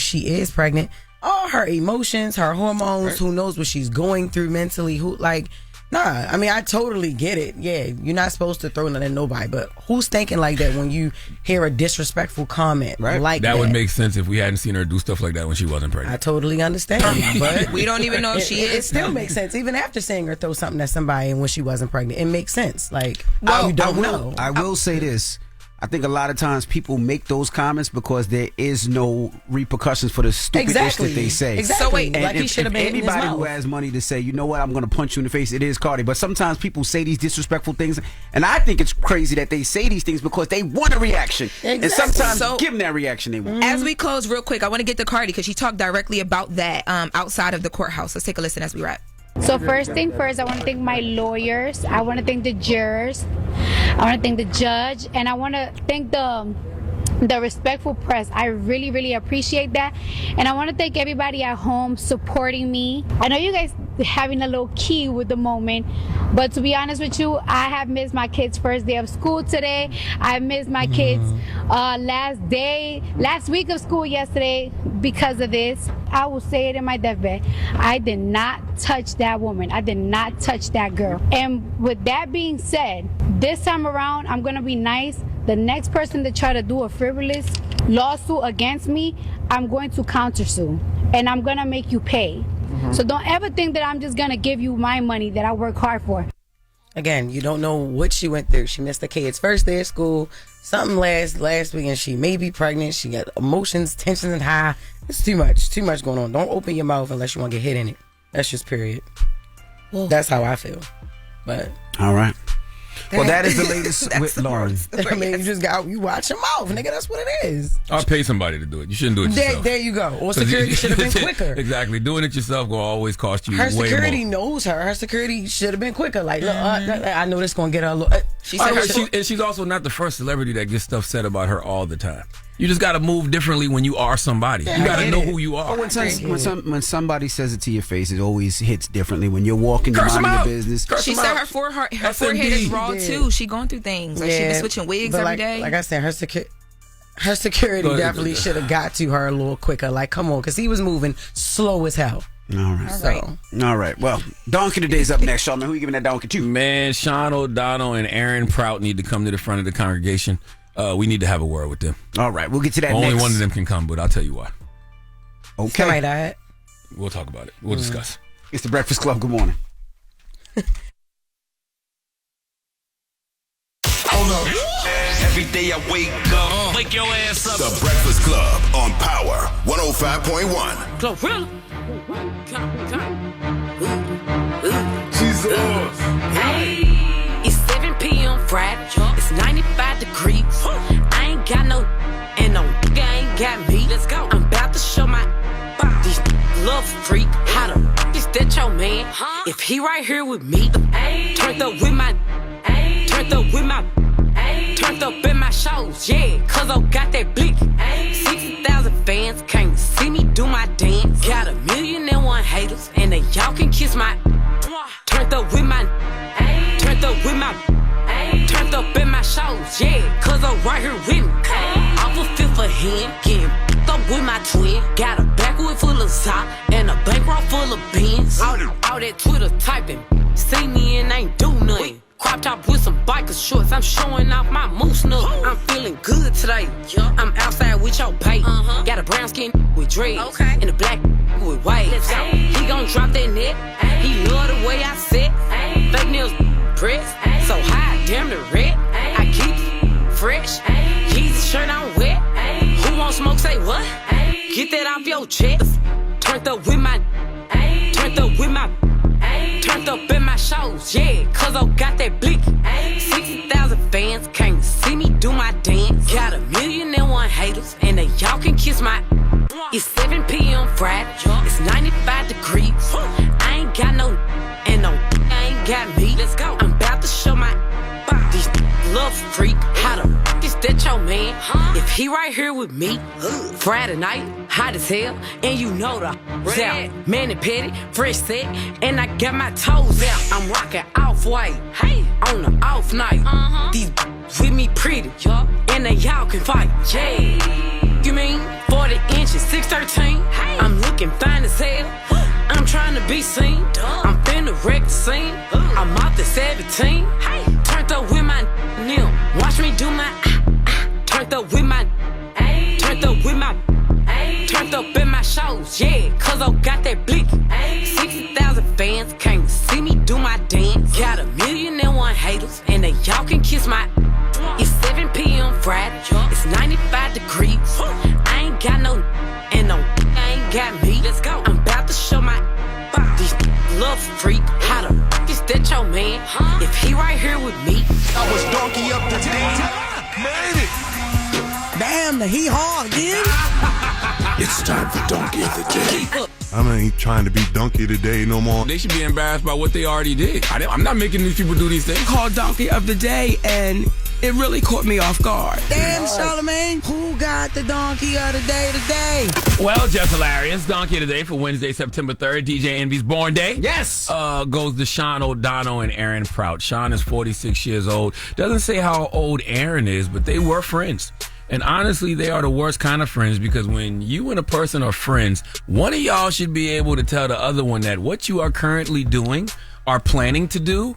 she is pregnant, all her emotions, her hormones, who knows what she's going through mentally, I totally get it. Yeah, you're not supposed to throw nothing at nobody, but who's thinking like that when you hear a disrespectful comment like that? That would make sense if we hadn't seen her do stuff like that when she wasn't pregnant. I totally understand, but we don't even know if she is. It still makes sense, even after seeing her throw something at somebody and when she wasn't pregnant. It makes sense. Like, you don't know. I will say this. I think a lot of times people make those comments because there is no repercussions for the stupid ish that they say. Exactly. So wait, and like he should have been in his anybody mouth. who has money to say, you know what, I'm going to punch you in the face. It is Cardi. But sometimes people say these disrespectful things, and I think it's crazy that they say these things because they want a reaction. Exactly. And sometimes give them that reaction they want. As we close real quick, I want to get to Cardi because she talked directly about that outside of the courthouse. Let's take a listen as we wrap. So first thing first, I want to thank my lawyers. I want to thank the jurors. I want to thank the judge, and I want to thank the respectful press. I really, really appreciate that. And I want to thank everybody at home supporting me. I know you guys having a little key with the moment, but to be honest with you, I have missed my kids' first day of school today. I missed my kids' last week of school yesterday because of this. I will say it in my deathbed. I did not touch that woman. I did not touch that girl. And with that being said, this time around, I'm going to be nice. The next person to try to do a frivolous lawsuit against me, I'm going to countersue. And I'm going to make you pay. So don't ever think that I'm just going to give you my money that I work hard for. Again, you don't know what she went through. She missed the kid's first day of school. Something last week, and she may be pregnant. She got emotions, tensions, and high. It's too much going on. Don't open your mouth unless you want to get hit in it. That's just period. That's how I feel. But all right. Well, that is the latest with Loren. I mean, you watch your mouth, nigga. That's what it is. I'll pay somebody to do it. You shouldn't do it yourself. There you go. Or security should have been quicker. Exactly. Doing it yourself will always cost you Her way security more. knows her. Her security should have been quicker. Like, look, I know this going to get her a little... She's also not the first celebrity that gets stuff said about her all the time. You just got to move differently when you are somebody. You got to know who you are. When somebody says it to your face, it always hits differently. When you're walking, you're minding your business. She said her forehead is raw too. She going through things. Like she been switching wigs every day. Like I said, her security definitely should have got to her a little quicker. Like, come on, because he was moving slow as hell. All right. Well, Donkey today's up next, Charlamagne. Who you giving that donkey to? Man, Sean O'Donnell and Aaron Prout need to come to the front of the congregation. We need to have a word with them. All right, we'll get to that Only next. one of them can come, but I'll tell you why. Okay. Somebody died. We'll talk about it. We'll discuss. It's the Breakfast Club. Good morning. Hold up. Every day I wake up. Wake your ass up. The Breakfast Club on Power 105.1. Glorilla. Jesus. Hey, it's 7 p.m. Friday. It's 95 degrees. I ain't got no, and no nigga ain't got me. Let's go. I'm about to show my these love freak. How the is that your man? If he right here with me, turned up with my, turned up with my, turned up in my shows, yeah. Cause I got that blick. 60,000 fans can't see me do my dance. Got 1,000,001 haters, and they y'all can kiss my. Turned up with my, turned up with my, turned up in my shows, yeah. Cause I'm right here with me. I'm a fifth of hand, getting up with my twin. Got a backwood full of sock and a bankroll full of beans. All that Twitter typing, see me and ain't do nothing. Crop top with some biker shorts, I'm showing off my moose nut. I'm feeling good today. I'm outside with your bait. Got a brown skin with dreads, and a black with waves. He gon' drop that net. He love the way I sit. Fake nails press, so high, damn the red. I keep it fresh. Yeezy shirt on wet. Who won't smoke? Say what? Get that off your chest. Turned up with my, turned up with my. Turned up in my shows, yeah, cause I got that blick. 60,000 fans can't see me do my dance. Got 1,000,001 haters, and they y'all can kiss my. It's 7 p.m. Friday, it's 95 degrees. I ain't got no, and no ain't got me. Let's go. I'm about to show my these love freak. How the is that your man? If he right here with me, Friday night, hot as hell, and you know the out. Man and petty, fresh set, and I got my toes out. I'm rocking off-white, hey, on the off night. These with me pretty, and they y'all can fight, yeah. You mean 40 inches, 6'13"? I'm looking fine as hell. I'm trying to be seen. I'm finna wreck the scene. I'm off the 17. Turned up with my nil. Watch me do my. Turned up with my. Turned up with my. Turned up in my shows, yeah. Cause I got that blick. 60,000 fans can't see me do my dance. Got 1,000,001 haters, and they y'all can kiss my. It's 7 p.m. Friday. It's 95 degrees. I ain't got no, and no ain't got me. Let's go. I'm about to show my these love freak. How the is that your man? If he right here with me, I was donkey up today. Made it. Damn, the he hard again. It's time for Donkey of the Day. I ain't trying to be Donkey today no more. They should be embarrassed by what they already did. I'm not making these people do these things. Called Donkey of the Day, and it really caught me off guard. Damn, Charlamagne, who got the donkey of the day today? Well, Jess Hilarious, donkey of the day for Wednesday, September 3rd, DJ Envy's born day. Yes. Goes to Sean O'Donnell and Aaron Prout. Sean is 46 years old. Doesn't say how old Aaron is, but they were friends. And honestly, they are the worst kind of friends because when you and a person are friends, one of y'all should be able to tell the other one that what you are currently doing or planning to do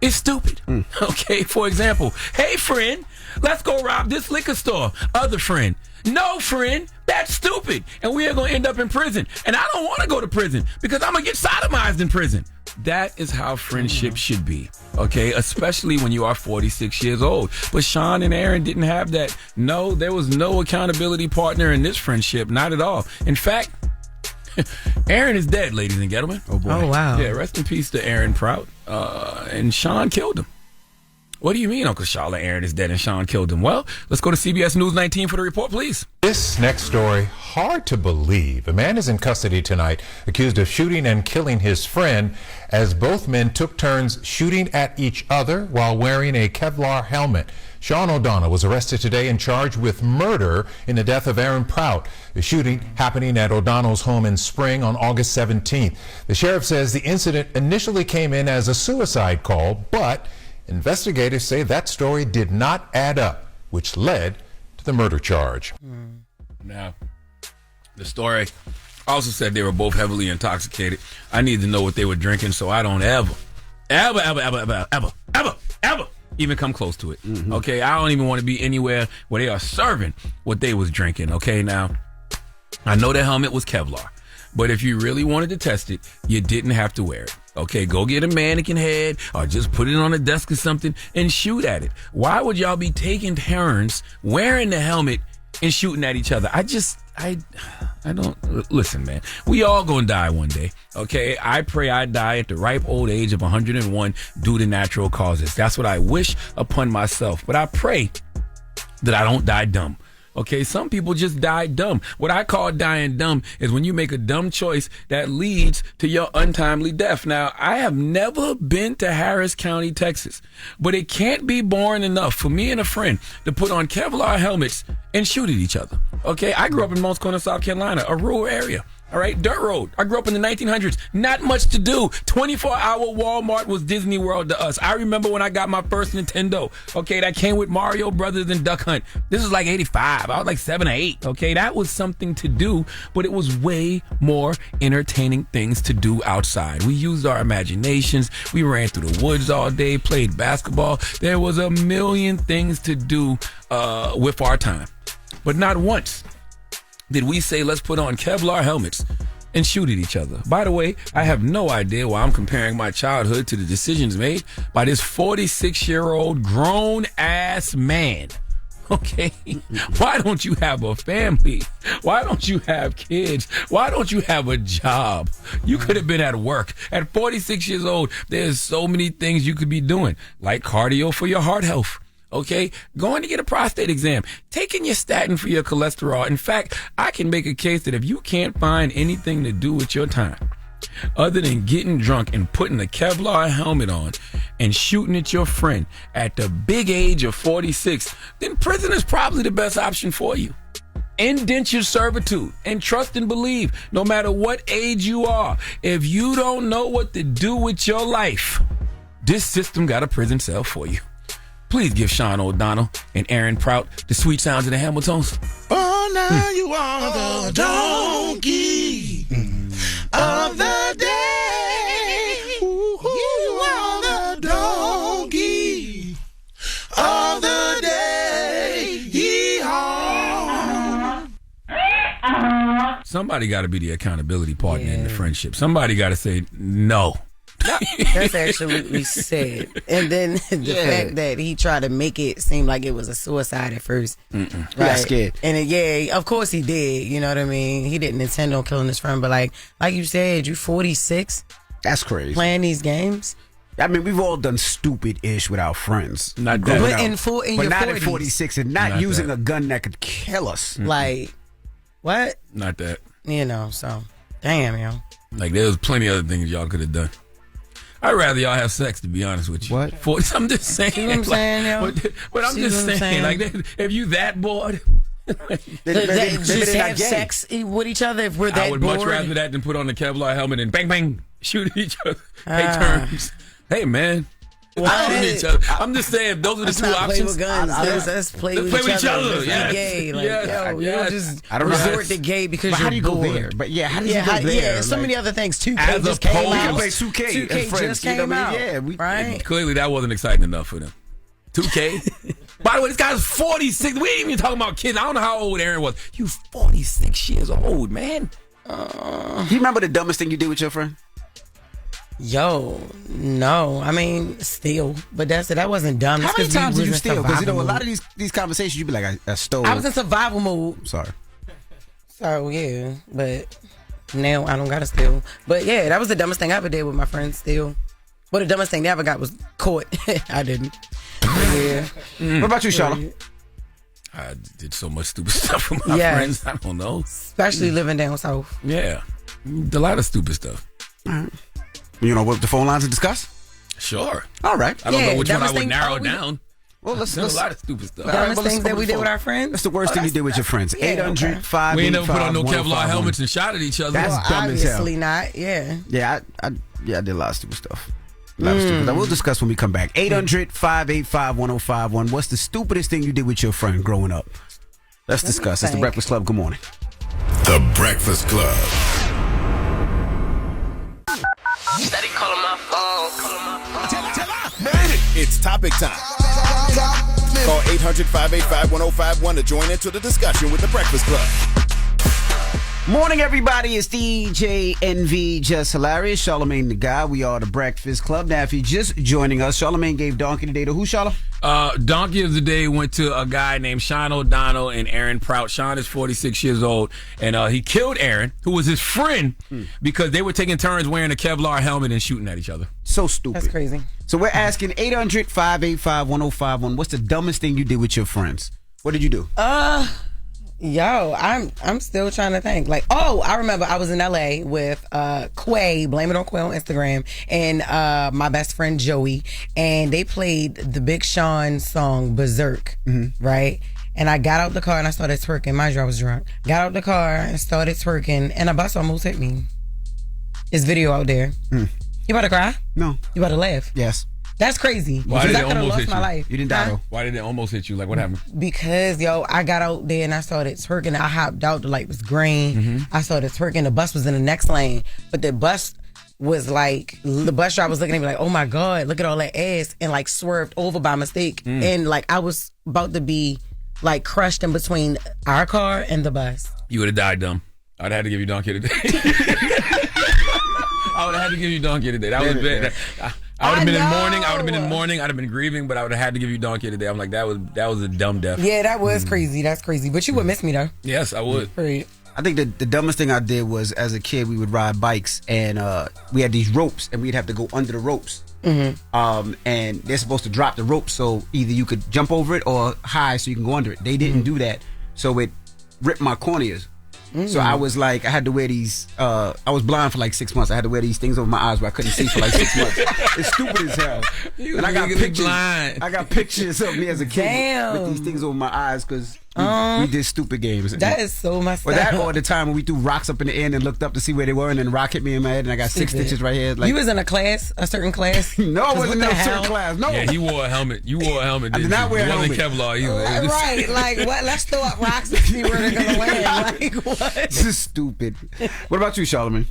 is stupid. Okay, for example, hey friend, let's go rob this liquor store. Other friend, no friend, that's stupid. And we are going to end up in prison. And I don't want to go to prison because I'm going to get sodomized in prison. That is how friendship should be, okay? Especially when you are 46 years old. But Sean and Aaron didn't have that. No, there was no accountability partner in this friendship, not at all. In fact, Aaron is dead, ladies and gentlemen. Oh, boy. Oh, wow. Yeah, rest in peace to Aaron Prout. And Sean killed him. What do you mean, Uncle Charlotte? Aaron is dead and Sean killed him? Well, let's go to CBS News 19 for the report, please. This next story, hard to believe. A man is in custody tonight accused of shooting and killing his friend as both men took turns shooting at each other while wearing a Kevlar helmet. Sean O'Donnell was arrested today and charged with murder in the death of Aaron Prout. The shooting happening at O'Donnell's home in Spring on August 17th. The sheriff says the incident initially came in as a suicide call, but investigators say that story did not add up, which led to the murder charge. Now, the story also said they were both heavily intoxicated. I need to know what they were drinking so I don't ever even come close to it. Okay, I don't even want to be anywhere where they are serving what they was drinking. Okay, now, I know the helmet was Kevlar, but if you really wanted to test it, you didn't have to wear it. Okay, go get a mannequin head or just put it on a desk or something and shoot at it. Why would y'all be taking turns wearing the helmet and shooting at each other? I don't listen, man. We all gonna die one day. Okay, I pray I die at the ripe old age of 101 due to natural causes. That's what I wish upon myself. But I pray that I don't die dumb. Okay, some people just die dumb. What I call dying dumb is when you make a dumb choice that leads to your untimely death. Now, I have never been to Harris County, Texas, but it can't be boring enough for me and a friend to put on Kevlar helmets and shoot at each other. Okay, I grew up in Moncks Corner, South Carolina, a rural area. All right, dirt road. I grew up in the 1900s. Not much to do. 24-hour Walmart was Disney World to us. I remember when I got my first Nintendo. Okay, that came with Mario Brothers and Duck Hunt. This was like 85. I was like 7 or 8. Okay, that was something to do, but it was way more entertaining things to do outside. We used our imaginations. We ran through the woods all day, played basketball. There was a million things to do with our time, but not once did we say, let's put on Kevlar helmets and shoot at each other. By the way, I have no idea why I'm comparing my childhood to the decisions made by this 46-year-old grown-ass man. Okay? Why don't you have a family? Why don't you have kids? Why don't you have a job? You could have been at work. At 46 years old, there's so many things you could be doing, like cardio for your heart health. Okay, going to get a prostate exam, taking your statin for your cholesterol. In fact, I can make a case that if you can't find anything to do with your time other than getting drunk and putting a Kevlar helmet on and shooting at your friend at the big age of 46, then prison is probably the best option for you. Indentured servitude and trust and believe, no matter what age you are, if you don't know what to do with your life, this system got a prison cell for you. Please give Sean O'Donnell and Aaron Prout the sweet sounds of the Hamiltons. Oh, now you are the donkey of the day. You are the donkey of the day. Yee-haw. Somebody got to be the accountability partner in the friendship. Somebody got to say no. That's absolutely sad. And then the fact that he tried to make it seem like it was a suicide at first. Right? He got scared. And of course he did. You know what I mean? He didn't intend on killing his friend, but like you said, you 46. That's crazy. Playing these games. I mean, we've all done stupid-ish with our friends. Not that. But in your not 40s. at 46 and not using a gun that could kill us. Like, what? Not that. You know, so, damn, yo. Like, there was plenty of other things y'all could have done. I'd rather y'all have sex, to be honest with you. What? I'm just saying. See what I'm saying, yo? But I'm just saying, like, if you that bored, just have sex with each other if we're that bored. I would much rather that than put on the Kevlar helmet and bang, bang, shoot at each other. Take turns. Hey, man. Each other. I'm just saying, those are the two options. Play with guns. Let's play with each other. Yes. Gay. Like, yo, you don't just I don't resort to gay because but you're how do you bored. go there? But yeah, how do you go there? Yeah, so many other things. 2K just came out. 2K just came out. Yeah, right? Clearly, that wasn't exciting enough for them. 2K. By the way, this guy's 46. We ain't even talking about kids. I don't know how old Aaron was. You 46 years old, man. You remember the dumbest thing you did with your friend? Yo, no. I mean, steal. But that wasn't dumb. How many times did you steal? Because, a lot of these conversations, you'd be like, I stole. I was in survival mode. Sorry. So, yeah. But now I don't got to steal. But, yeah, that was the dumbest thing I ever did with my friends, steal. But the dumbest thing they ever got was caught. I didn't. But, yeah. What about you, Charlotte? I did so much stupid stuff with my friends. I don't know. Especially living down south. Yeah. A lot of stupid stuff. All right. You know what the phone lines to discuss? Sure. All right. I don't know which one I would narrow down. Well, let's a lot of stupid stuff. Dumbest things that we did with our friends. That's the worst thing you did with your friends. 800-585-1051. We ain't never put on no Kevlar helmets and shot at each other. That's dumb as hell. Obviously not. Yeah. Yeah, I did a lot of stupid stuff. A lot of stupid stuff. We'll discuss when we come back. 800-585-1051. What's the stupidest thing you did with your friend growing up? Let's discuss. It's the Breakfast Club. Good morning. The Breakfast Club. Steady calling my phone. It's topic time. Call 800-585-1051 to join into the discussion with the Breakfast Club. Morning, everybody. It's DJ NV, Jess Hilarious, Charlamagne the Guy. We are the Breakfast Club. Now, if you're just joining us, Charlamagne gave Donkey today to who, Charla? Donkey of the day went to a guy named Sean O'Donnell and Aaron Prout. Sean is 46 years old, and he killed Aaron, who was his friend, because they were taking turns wearing a Kevlar helmet and shooting at each other. So stupid. That's crazy. So we're asking 800-585-1051. What's the dumbest thing you did with your friends? What did you do? Yo, I'm still trying to think. Like, I remember I was in LA with Quay, blame it on Quay on Instagram, and my best friend Joey, and they played the Big Sean song Berserk, right? And I got out the car and I started twerking. Mind you, I was drunk. Got out the car and started twerking, and a bus almost hit me. There's video out there. You about to cry? No. You about to laugh? Yes. That's crazy. Why did it almost hit you? My life. You didn't die though. Why did it almost hit you? Like, what happened? Because, I got out there and I started twerking. I hopped out. The light was green. I started twerking. The bus was in the next lane. But the bus was like, the bus driver was looking at me like, oh my God, look at all that ass. And like swerved over by mistake. And like I was about to be like crushed in between our car and the bus. You would have died dumb. I'd have had to give you Donkey today. I would have had to give you Donkey today. That was bad. I would have been in mourning. I would have been in mourning. I'd have been grieving, but I would have had to give you Donkey today. I'm like, that was a dumb death. Yeah, that was crazy. That's crazy. But you would miss me though. Yes, I would. Right. I think the dumbest thing I did was, as a kid, we would ride bikes, and we had these ropes, and we'd have to go under the ropes. And they're supposed to drop the rope, so either you could jump over it or high so you can go under it. They didn't do that, so it ripped my corneas. So I was like, I had to wear these, I was blind for like 6 months. I had to wear these things over my eyes where I couldn't see for like 6 months. It's stupid as hell. And I got pictures. Blind. I got pictures of me as a kid with these things over my eyes because we did stupid games. That is so messed up. Or that, or the time when we threw rocks up in the air and looked up to see where they were, and then a rock hit me in my head, and I got 6 stitches right here. Like, you was in a certain class? No, I wasn't in a certain class. No. Yeah, he wore a helmet. You wore a helmet. I did not wear a helmet. It wasn't Kevlar either. Right, like what? Let's throw up rocks and see where they're gonna land. Like what? This is stupid. What about you, Charlamagne?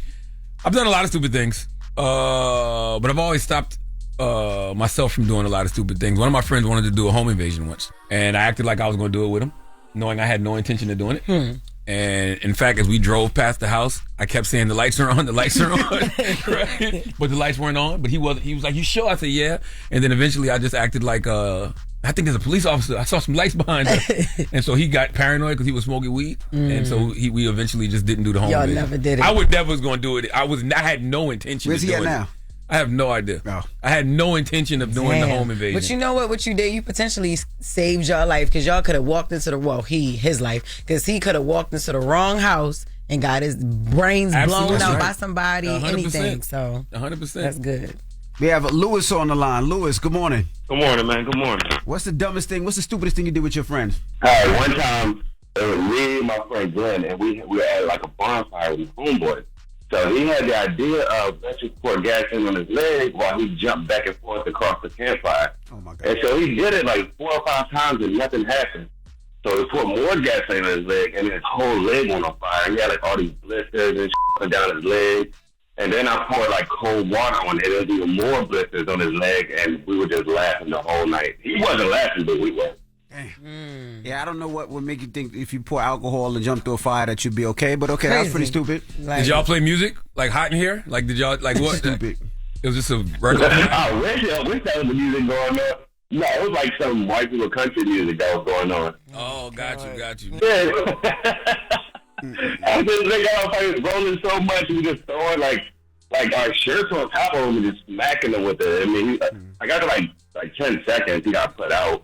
I've done a lot of stupid things, but I've always stopped myself from doing a lot of stupid things. One of my friends wanted to do a home invasion once, and I acted like I was going to do it with him, knowing I had no intention of doing it. And in fact, as we drove past the house, I kept saying, the lights are on, the lights are on. Right? But the lights weren't on. But he was like, you sure? I said, yeah. And then eventually I just acted like, I think there's a police officer. I saw some lights behind us. And so he got paranoid because he was smoking weed. And so we eventually just didn't do the home invasion. Y'all never did it. I would never was going to do it. I had no intention Where's of doing he at it. now? I have no idea. Oh. I had no intention of doing the home invasion. But you know what you did? You potentially saved your life because y'all could have walked into his life, because he could have walked into the wrong house and got his brains blown out by somebody, 100%. Anything. So 100%. That's good. We have Lewis on the line. Lewis, good morning. Good morning, man. Good morning. What's the stupidest thing you did with your friends? One time, it was me and my friend Glenn, and we were at like a bonfire with my homeboy. So he had the idea of let's just pour gasoline on his leg while he jumped back and forth across the campfire. Oh my God. And so he did it like 4 or 5 times and nothing happened. So he put more gasoline on his leg and his whole leg went on fire. He had like all these blisters and shit down his leg. And then I poured like cold water on it. There was even more blisters on his leg, and we were just laughing the whole night. He wasn't laughing, but we were. Yeah, I don't know what would make you think if you pour alcohol and jump through a fire that you'd be okay, but okay, that was pretty stupid. Did y'all play music like Hot in Here? Like, did y'all like what? Stupid. It was just a regular. I wish that was the music going on. No, it was like some white people country music that was going on. Oh, got you. Yeah. I just think I was rolling so much, we just throwing like our shirts on top of him and just smacking them with it. I mean, I got to like 10 seconds, he got put out.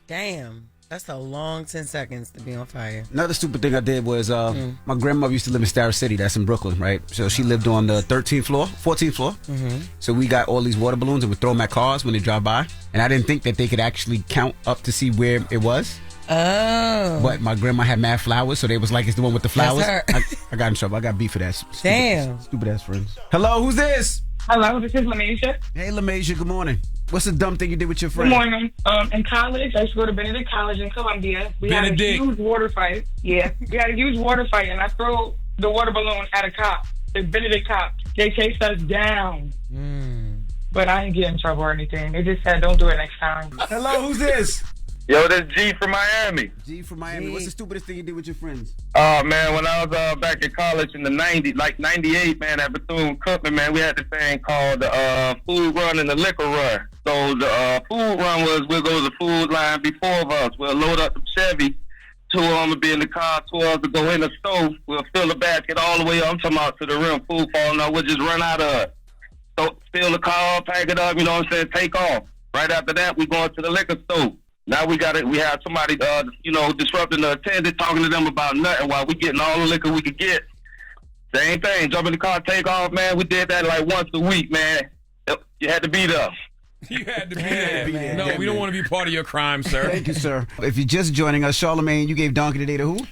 Damn. That's a long 10 seconds to be on fire. Another stupid thing I did was my grandmother used to live in Star City. That's in Brooklyn, right? So she lived on the 13th floor, 14th floor. Mm-hmm. So we got all these water balloons and would throw them at cars when they drive by. And I didn't think that they could actually count up to see where it was. Oh. But my grandma had mad flowers, so they was like, it's the one with the flowers. That's her. I got in trouble. I got beef for that. Damn. Stupid ass friends. Hello, who's this? Hello, this is LaMasia. Hey, LaMasia, good morning. What's the dumb thing you did with your Good friend? morning. In college, I used to go to Benedict College in Columbia. We had a huge water fight. Yeah, we had a huge water fight, and I threw the water balloon at a cop, the Benedict cop. They chased us down. But I didn't get in trouble or anything. They just said, don't do it next time. Hello, who's this? Yo, this G from Miami. G from Miami. What's the stupidest thing you did with your friends? Oh, man, when I was back in college in the 90s, like 98, man, at Bethune-Cookman, man, we had this thing called the food run and the liquor run. So the food run was, we'll go to the food line, be 4 of us. We'll load up the Chevy. 2 of them will be in the car, 2 of us will go in the stove. We'll fill the basket all the way up. I'm talking about to the rim, food falling out. We'll just run out of it. So fill the car, pack it up, you know what I'm saying, take off. Right after that, we going to the liquor store. Now we have somebody, disrupting the attendant, talking to them about nothing while we getting all the liquor we could get. Same thing, jump in the car, take off, man. We did that like once a week, man. You had to be there. You had to be there. No, we don't want to be part of your crime, sir. Thank you, sir. If you're just joining us, Charlamagne, you gave Donkey today to who?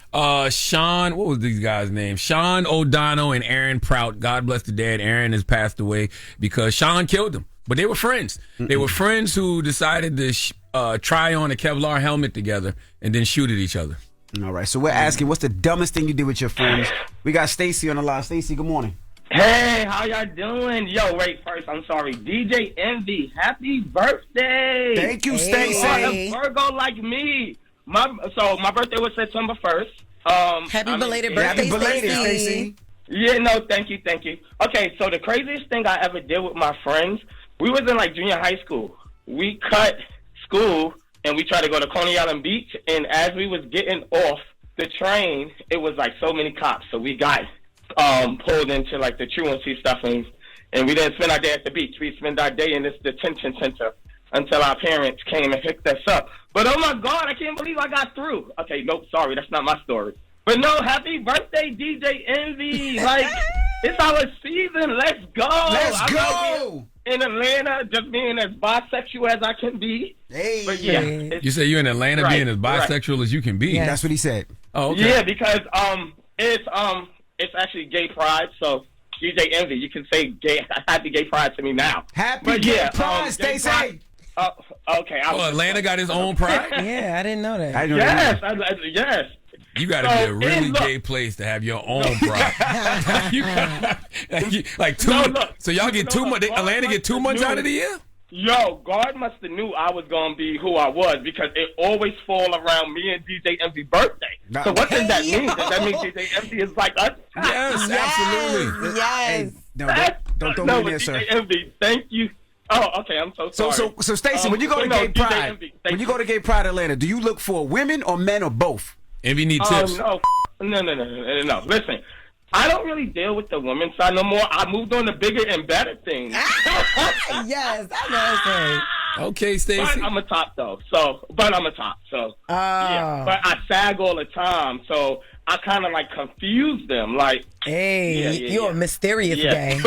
Sean, what was these guys' names? Sean O'Donnell and Aaron Prout. God bless the dead. Aaron has passed away because Sean killed him. But they were friends. They were friends who decided to try on a Kevlar helmet together and then shoot at each other. All right. So we're asking, what's the dumbest thing you did with your friends? We got Stacy on the line. Stacy, good morning. Hey, how y'all doing? Yo, wait, first, I'm sorry. DJ Envy, happy birthday. Thank you, Stacy. A Virgo like me. My birthday was September 1st. Happy belated birthday, Stacy. Yeah, no, thank you. Okay, so the craziest thing I ever did with my friends, we was in like junior high school. We cut school and we tried to go to Coney Island Beach, and as we was getting off the train, it was like so many cops, so we got pulled into like the truancy stuff, and we didn't spend our day at the beach. We spent our day in this detention center until our parents came and picked us up. But oh my God, I can't believe I got through. Okay, nope, sorry, that's not my story. But no, happy birthday, DJ Envy. Like, it's our season. Let's go. Let's go. In Atlanta, just being as bisexual as I can be. Hey. But yeah. You say you're in Atlanta being as bisexual as you can be. Yeah. That's what he said. Oh, okay. Yeah, because it's actually gay pride, so DJ Envy, you can say happy gay pride to me now. Happy gay pride, Stacey. Okay. Atlanta got his own pride? Yeah, I didn't know that. Yes. You got to be a really gay place to have your own pride. So y'all get 2 months. Atlanta get 2 months out of the year? Yo, God must have knew I was going to be who I was, because it always fall around me and DJ Envy's birthday. So what does that mean? Does that mean DJ Envy is like us? Yes, absolutely. Yes. Hey, don't throw me in there, sir. DJ Envy, thank you. Oh, okay, I'm so sorry. So Stacey, when you go to Gay Pride, go to Gay Pride Atlanta, do you look for women or men or both? Envy need tips. No. Listen, I don't really deal with the women's side no more. I moved on to bigger and better things. Yes, I know. Okay, Stacey. But I'm a top though. Yeah. But I sag all the time, so I kind of like confuse them. Like, you're a mysterious guy.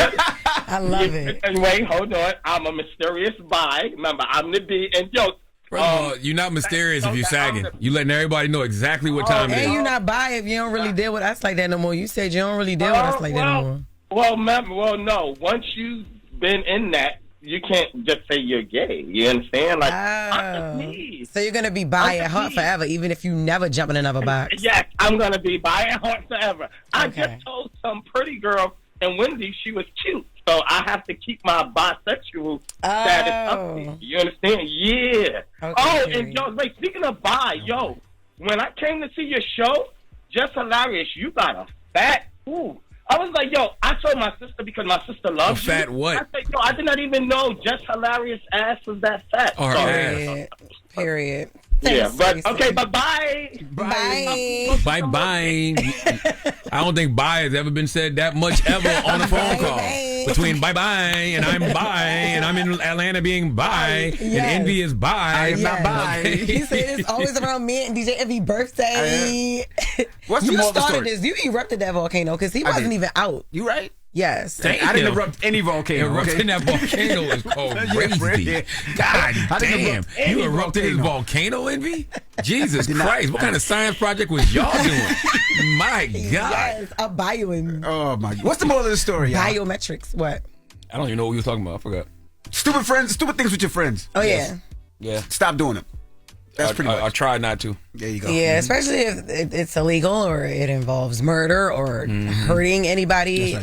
I love it. And wait, hold on. I'm a mysterious bi. Remember, I'm the B. And yo. You're not mysterious if you're sagging. You letting everybody know exactly what time it is. And you're not bi if you don't really deal with us like that no more. You said you don't really deal with us like that no more. No. Once you've been in that, you can't just say you're gay. You understand? Like, so you're gonna be bi at heart forever, even if you never jump in another box. Yes, I'm gonna be bi at heart forever. Okay. I just told some pretty girl in Wendy she was cute. So I have to keep my bisexual status up. You understand? Yeah. Okay, and yo, wait, speaking of bi, when I came to see your show, Jess Hilarious, you got a fat, I was like, I told my sister, because my sister loves you. A fat what? I said, I did not even know Jess Hilarious ass was that fat. Period. Yeah, but okay, bye. Bye. I don't think bye has ever been said that much ever on a phone call. between bye-bye and I'm bye and I'm in Atlanta being bye and Envy is bye. Yes. Not bye. He said it's always around me and DJ Envy birthday. What's the you moral of the started story? this. You erupted that volcano because he wasn't even out. You right? Yes. Damn. I didn't erupt any volcano. Erupting that volcano is crazy. God damn. You erupted his volcano, Envy? Jesus Christ. What kind of science project was y'all doing? My God. Yes, a bioing. Oh, my God. What's the moral of the story, y'all? Biometrics. What? I don't even know what you were talking about. I forgot. Stupid things with your friends. Oh, yeah. Yeah. Stop doing it. That's pretty much. I try not to. There you go. Yeah, especially if it's illegal or it involves murder or hurting anybody,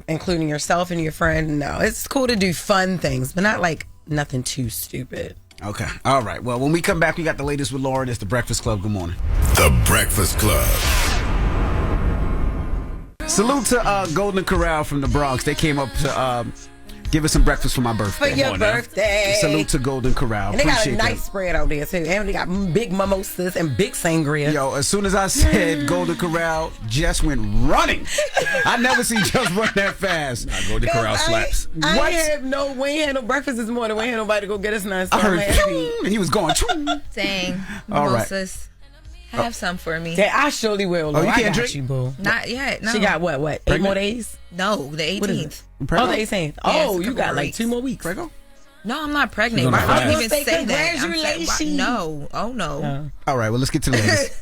including yourself and your friend. No, it's cool to do fun things, but not like nothing too stupid. Okay. All right. Well, when we come back, we got the latest with Loren. It's The Breakfast Club. Good morning. The Breakfast Club. Salute to Golden Corral from the Bronx. They came up to give us some breakfast for my birthday. For your birthday. Salute to Golden Corral. And they got a Appreciate nice that. spread out there, too. And they got big mimosas and big sangria. Yo, as soon as I said Golden Corral, Jess went running. I never seen Jess run that fast. Golden Corral slaps. I had no breakfast this morning. We ain't had nobody to go get us none. So I heard, I'm happy. and he was going, Dang. All right. Mimosas. Have some for me. Yeah, I surely will. Oh, you I can't got drink? you, boo. Not yet. No. She got what? 8 more days? No, the 18th. What is it? Oh, the 18th. Oh, you got like 2 more weeks. No, I'm not pregnant. She's on Why a would fast. you even say that? Congratulations. No. Oh, no. all right, well, let's get to the latest.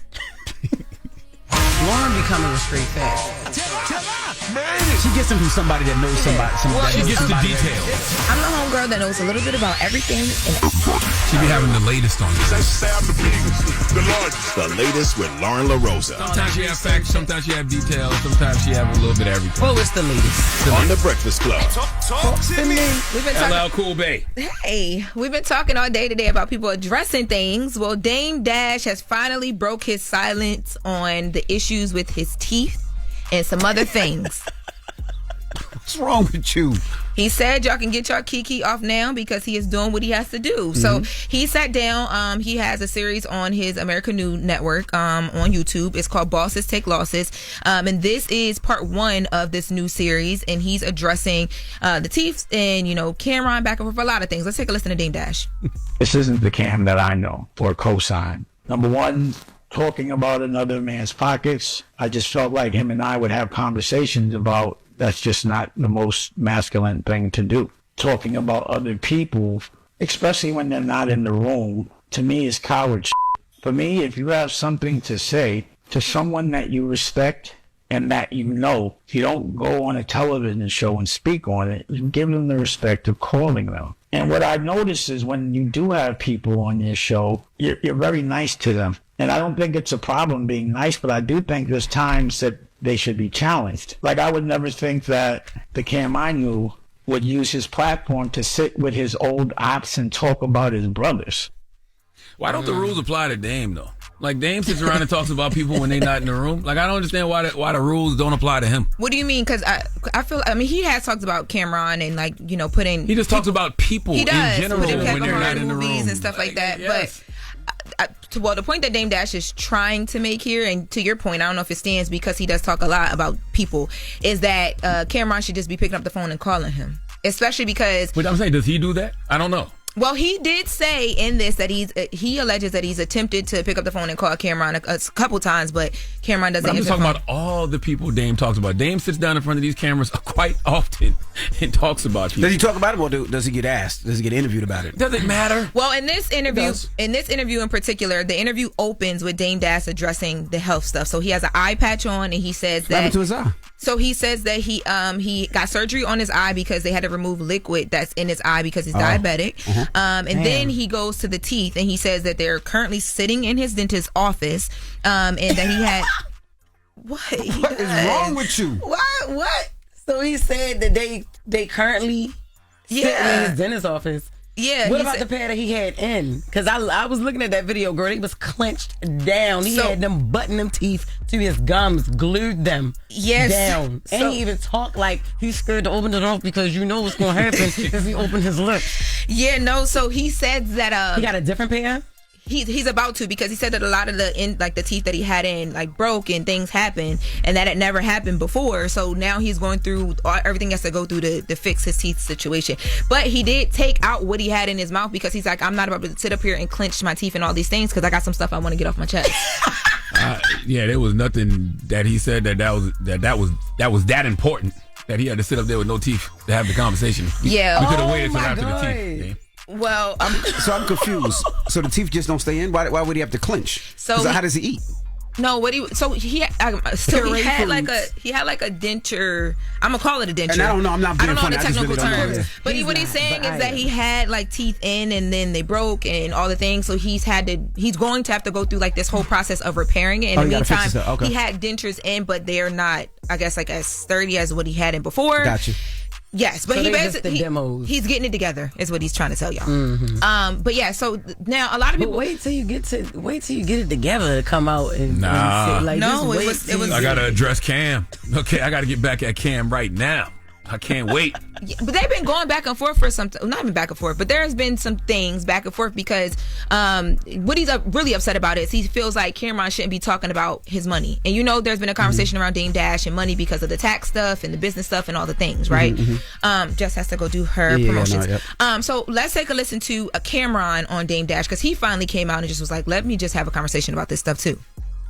Lauren becoming a straight fat. She gets them from somebody that knows somebody. She gets the somebody details. I'm the homegirl that knows a little bit about everything. She be having the latest on this. The latest with Loren LoRosa. Sometimes she have facts, sometimes she have details, sometimes she have a little bit of everything. Well, it's the latest. On The Breakfast Club. We've been talking. LL Cool Bay. Hey, we've been talking all day today about people addressing things. Well, Dame Dash has finally broke his silence on the issues with his teeth and some other things. What's wrong with you? He said y'all can get your Kiki off now because he is doing what he has to do. So he sat down. He has a series on his American News Network on YouTube. It's called Bosses Take Losses. And this is part 1 of this new series. And he's addressing the teeth and, Cameron back and forth for a lot of things. Let's take a listen to Dame Dash. This isn't the Cam that I know or co-sign. Number one, talking about another man's pockets. I just felt like him and I would have conversations about that's just not the most masculine thing to do. Talking about other people, especially when they're not in the room, to me is coward shit. For me, if you have something to say to someone that you respect and that you don't go on a television show and speak on it. You give them the respect of calling them. And what I've noticed is when you do have people on your show, you're very nice to them. And I don't think it's a problem being nice, but I do think there's times that they should be challenged. Like, I would never think that the Cam I knew would use his platform to sit with his old ops and talk about his brothers. Why don't the rules apply to Dame, though? Like, Dame sits around and talks about people when they're not in the room. Like, I don't understand why the rules don't apply to him. What do you mean? Because I mean, he has talked about Cameron and, like, putting... He just talks about people in general when they're not in the room. And stuff like that. Yes. But the point that Dame Dash is trying to make here, and to your point, I don't know if it stands because he does talk a lot about people, is that Cameron should just be picking up the phone and calling him. Especially because... But I'm saying, does he do that? I don't know. Well, he did say in this that he alleges that he's attempted to pick up the phone and call Cameron a couple times, but Cameron doesn't I'm answer just talking the phone. about all the people Dame talks about. Dame sits down in front of these cameras quite often and talks about people. Does he talk about it, or does he get asked? Does he get interviewed about it? Does it matter? Well, in this interview in particular, the interview opens with Dame Dash addressing the health stuff. So he has an eye patch on, and he says What happened to his eye? So he says that he got surgery on his eye because they had to remove liquid that's in his eye because he's diabetic. And then he goes to the teeth, and he says that they're currently sitting in his dentist's office, and that he had... What is wrong with you? What? So he said that they currently sit in his dentist's office. Yeah. What about the pair that he had in? Because I was looking at that video, girl. He was clenched down. He had them button them teeth to his gums, glued them down. And he even talked like he's scared to open the door because you know what's going to happen if he open his lips. Yeah, no. So he said that he got a different pair. He's about to, because he said that a lot of the teeth that he had in like broke and things happened, and that it never happened before. So now he's going through everything he has to go through to fix his teeth situation. But he did take out what he had in his mouth, because he's like, I'm not about to sit up here and clench my teeth and all these things, because I got some stuff I want to get off my chest. Yeah, there was nothing that he said that was that important that he had to sit up there with no teeth to have the conversation. Yeah, we could have waited till after the teeth. Yeah. Well, I'm confused. So the teeth just don't stay in? Why would he have to clench? So how does he eat? No, he had like a denture. I'm gonna call it a denture. And I don't know. I'm not being I don't know funny. the technical terms. Yeah. But what he's saying is that he had like teeth in, and then they broke and all the things. So he's going to have to go through like this whole process of repairing it. In the meantime, he had dentures in, but they're not, I guess, like as sturdy as what he had in before. Gotcha. Yes, but he's getting it together is what he's trying to tell y'all. Mm-hmm. But yeah, so now a lot of people wait till you get it together to come out and nah. And like, no, it was. I gotta address Cam. Okay, I gotta get back at Cam right now. I can't wait. Yeah, but they've been going back and forth for some not even back and forth, but there has been some things back and forth, because what he's really upset about is he feels like Cameron shouldn't be talking about his money. And there's been a conversation around Dame Dash and money because of the tax stuff and the business stuff and all the things, right? Jess has to go do her promotions. So let's take a listen to a Cameron on Dame Dash, because he finally came out and just was like, let me just have a conversation about this stuff too.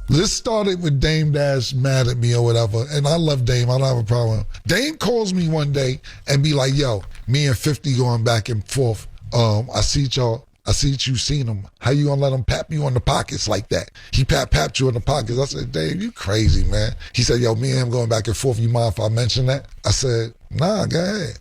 This started with Dame Dash mad at me or whatever, and I love Dame. I don't have a problem. Dame calls me one day and be like, yo, me and 50 going back and forth. I see you seen him. How you gonna let him pap you on the pockets like that? He papped you on the pockets. I said, Dave, you crazy, man. He said, yo, me and him going back and forth. You mind if I mention that? I said, nah, go ahead.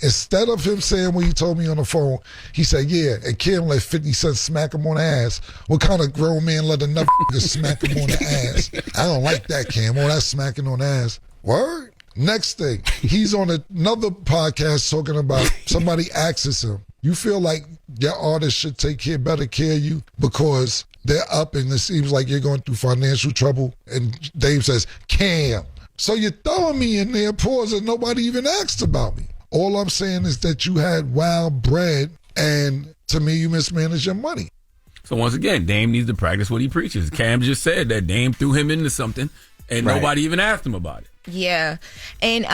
Instead of him saying what he told me on the phone, he said, yeah, and Kim let 50 Cent smack him on the ass. What kind of grown man let another smack him on the ass? I don't like that, Kim. Oh, that's smacking on the ass. Word? Next thing, he's on another podcast talking about somebody asks him, you feel like your artist should better care of you because they're up and it seems like you're going through financial trouble? And Dave says, Cam. So you're throwing me in there, pause, and nobody even asked about me. All I'm saying is that you had wild bread, and to me, you mismanaged your money. So once again, Dame needs to practice what he preaches. Cam just said that Dame threw him into something, and nobody even asked him about it. Yeah. And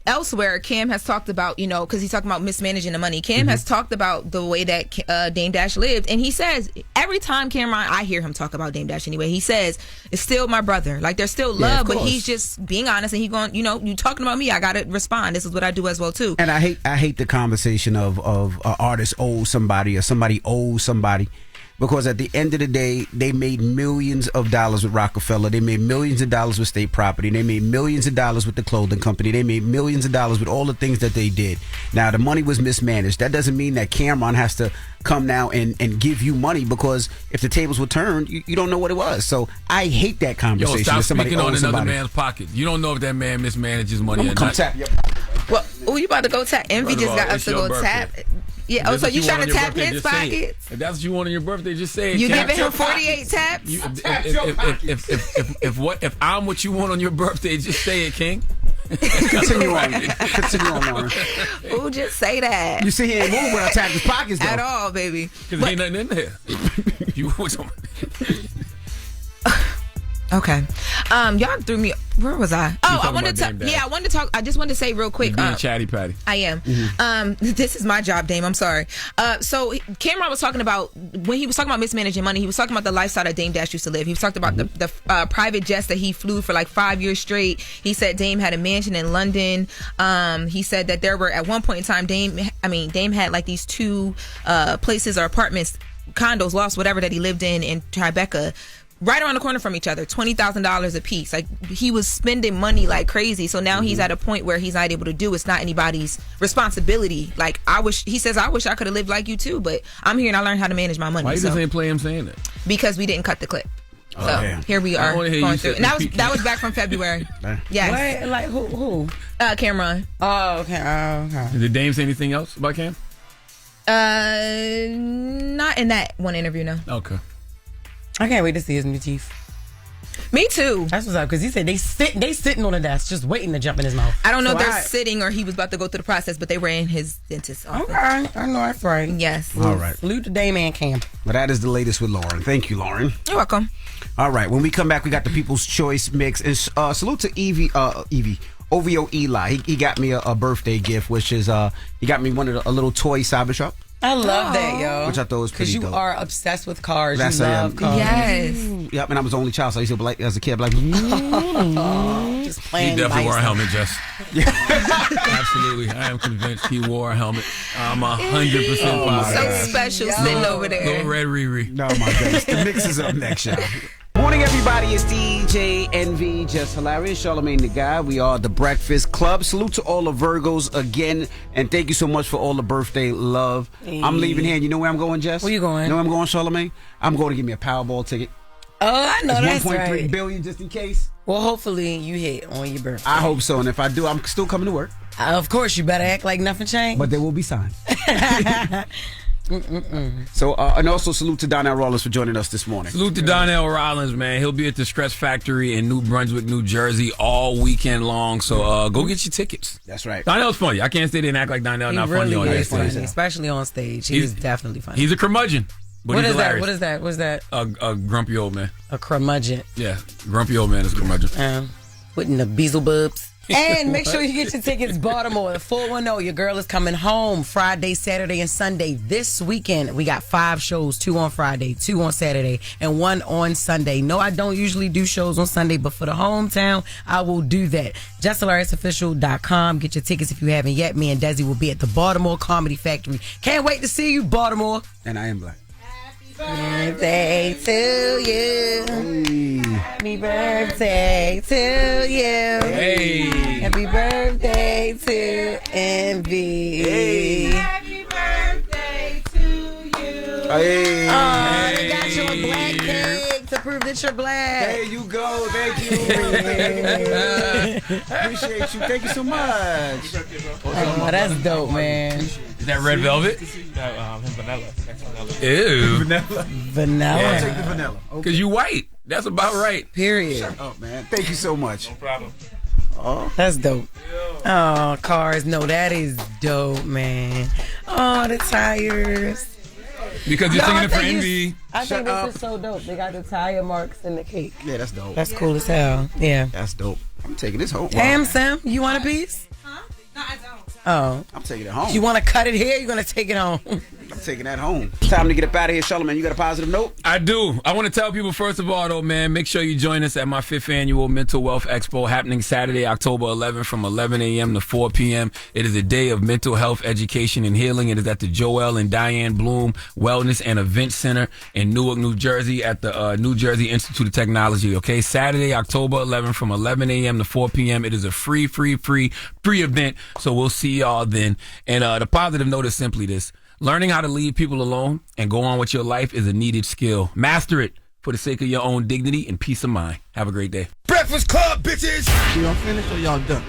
elsewhere, Cam has talked about, because he's talking about mismanaging the money. Cam has talked about the way that Dame Dash lived. And he says, every time Cameron, I hear him talk about Dame Dash anyway, he says, it's still my brother. Like, there's still love, but he's just being honest. And he going, you talking about me, I got to respond. This is what I do as well, too. And I hate the conversation of an artist owes somebody or somebody owes somebody. Because at the end of the day, they made millions of dollars with Rockefeller. They made millions of dollars with state property. They made millions of dollars with the clothing company. They made millions of dollars with all the things that they did. Now, the money was mismanaged. That doesn't mean that Cameron has to come now and give you money, because if the tables were turned, you don't know what it was. So I hate that conversation. Yo, stop speaking on another man's pocket. You don't know if that man mismanages money or not. Tap your well, you about to go tap? Envy just got us to go tap. Yeah. Oh, so you trying to tap his pockets? If that's what you want on your birthday, just say it. You giving him 48 taps? If I'm what you want on your birthday, just say it, King. Continue on, Lauren. Ooh, just say that. You see, he ain't moving when I tap his pockets, though. At all, baby. Because there ain't nothing in there. You want something. Okay. Y'all threw me. Where was I? Oh, I wanted to. I wanted to talk. I just wanted to say real quick. You're being chatty patty. I am. This is my job, Dame. I'm sorry. So Cameron was talking about, when he was talking about mismanaging money, he was talking about the lifestyle that Dame Dash used to live. He was talking about the private jets that he flew for like 5 years straight. He said Dame had a mansion in London. He said that there were, at one point in time, Dame had like these two places or apartments, condos, lofts, whatever, that he lived in Tribeca, right around the corner from each other, $20,000 a piece. Like, he was spending money like crazy. So now he's at a point where he's not able to do. It's not anybody's responsibility. Like, he says, I wish I could have lived like you too, but I'm here and I learned how to manage my money. Why you just ain't play him saying that? Because we didn't cut the clip. So here we are going through. And that was back from February. Yes. Wait, like who? Cameron. Oh, okay. Did Dame say anything else about Cam? Not in that one interview, no. Okay. I can't wait to see his new teeth. Me too. That's what's up, because he said they sitting on the desk just waiting to jump in his mouth. I don't know if they're sitting or he was about to go through the process, but they were in his dentist's office. Okay, I know that's right. Yes. All right. Salute to Dame and Cam. Well, that is the latest with Loren. Thank you, Loren. You're welcome. All right. When we come back, we got the People's Choice mix. And salute to OVO Eli. He got me a birthday gift, which is he got me a little toy Cybertruck. I love that, yo. Which I thought was pretty dope. Because you are obsessed with cars. That's you love cars. Yes. Yep, and I was the only child, so I used to be like, as a kid, like, just playing. He definitely wore a helmet, Jess. Yeah. Absolutely. I am convinced he wore a helmet. I'm 100% positive. So special sitting over there. Little red Riri. No, my goodness. The mix is up next, y'all. Morning, everybody. It's DJ NV, Jess Hilarious, Charlamagne the Guy. We are the Breakfast Club. Salute to all the Virgos again, and thank you so much for all the birthday love. Hey. I'm leaving here, and you know where I'm going, Jess? Where you going? You know where I'm going, Charlamagne? I'm going to give me a Powerball ticket. Oh, I know it's that's right. 1.3 billion just in case. Well, hopefully you hit on your birthday. I hope so, and if I do, I'm still coming to work. Of course, you better act like nothing changed. But there will be signs. So, and also salute to Donnell Rawlings for joining us this morning. Salute to Donnell Rawlings, man. He'll be at the Stress Factory in New Brunswick, New Jersey all weekend long. So go get your tickets. That's right. Donnell's funny. I can't stay there and act like Donnell He not really funny on is that funny, stage. especially on stage. He's definitely funny. He's a curmudgeon. But What he's is that? hilarious. What is that? What's that? A grumpy old man. A curmudgeon. Yeah, grumpy old man is a curmudgeon. Putting the Beelzebubs. And make sure you get your tickets, Baltimore. 410, your girl is coming home Friday, Saturday, and Sunday. This weekend, we got 5 shows, 2 on Friday, 2 on Saturday, and 1 on Sunday. No, I don't usually do shows on Sunday, but for the hometown, I will do that. JessHilariousOfficial.com. Get your tickets if you haven't yet. Me and Desi will be at the Baltimore Comedy Factory. Can't wait to see you, Baltimore. And I am black. Birthday to you. Happy birthday to you. Hey. Happy birthday to Envy. Hey. Happy birthday to you. Hey. Oh, they got you a black cake to prove that you're black. There you go. Thank you. Appreciate you. Thank you so much. Oh, that's dope, man. Is that red velvet? Vanilla. Ew. Vanilla. I'll take the vanilla. Because you white. That's about right. Period. Shut up, man. Thank you so much. No problem. Oh, that's dope. Oh, cars. No, that is dope, man. Oh, the tires. Because you're singing it for Envy. I think this is so dope. They got the tire marks in the cake. Yeah, that's dope. That's cool as hell. Yeah. That's dope. I'm taking this home. Damn, Sam, you want a piece? Huh? No, I don't. Oh. I'm taking it home. You want to cut it here? You're going to take it home? I'm taking that home. Time to get up out of here, Charlamagne. You got a positive note? I do. I want to tell people, first of all, though, man, make sure you join us at my 5th annual Mental Wealth Expo happening Saturday, October 11th from 11 a.m. to 4 p.m. It is a day of mental health education and healing. It is at the Joel and Diane Bloom Wellness and Event Center in Newark, New Jersey at the New Jersey Institute of Technology, okay? Saturday, October 11th from 11 a.m. to 4 p.m. It is a free event, so we'll see y'all then. And the positive note is simply this. Learning how to leave people alone and go on with your life is a needed skill. Master it for the sake of your own dignity and peace of mind. Have a great day. Breakfast Club, bitches! Y'all finished or y'all done?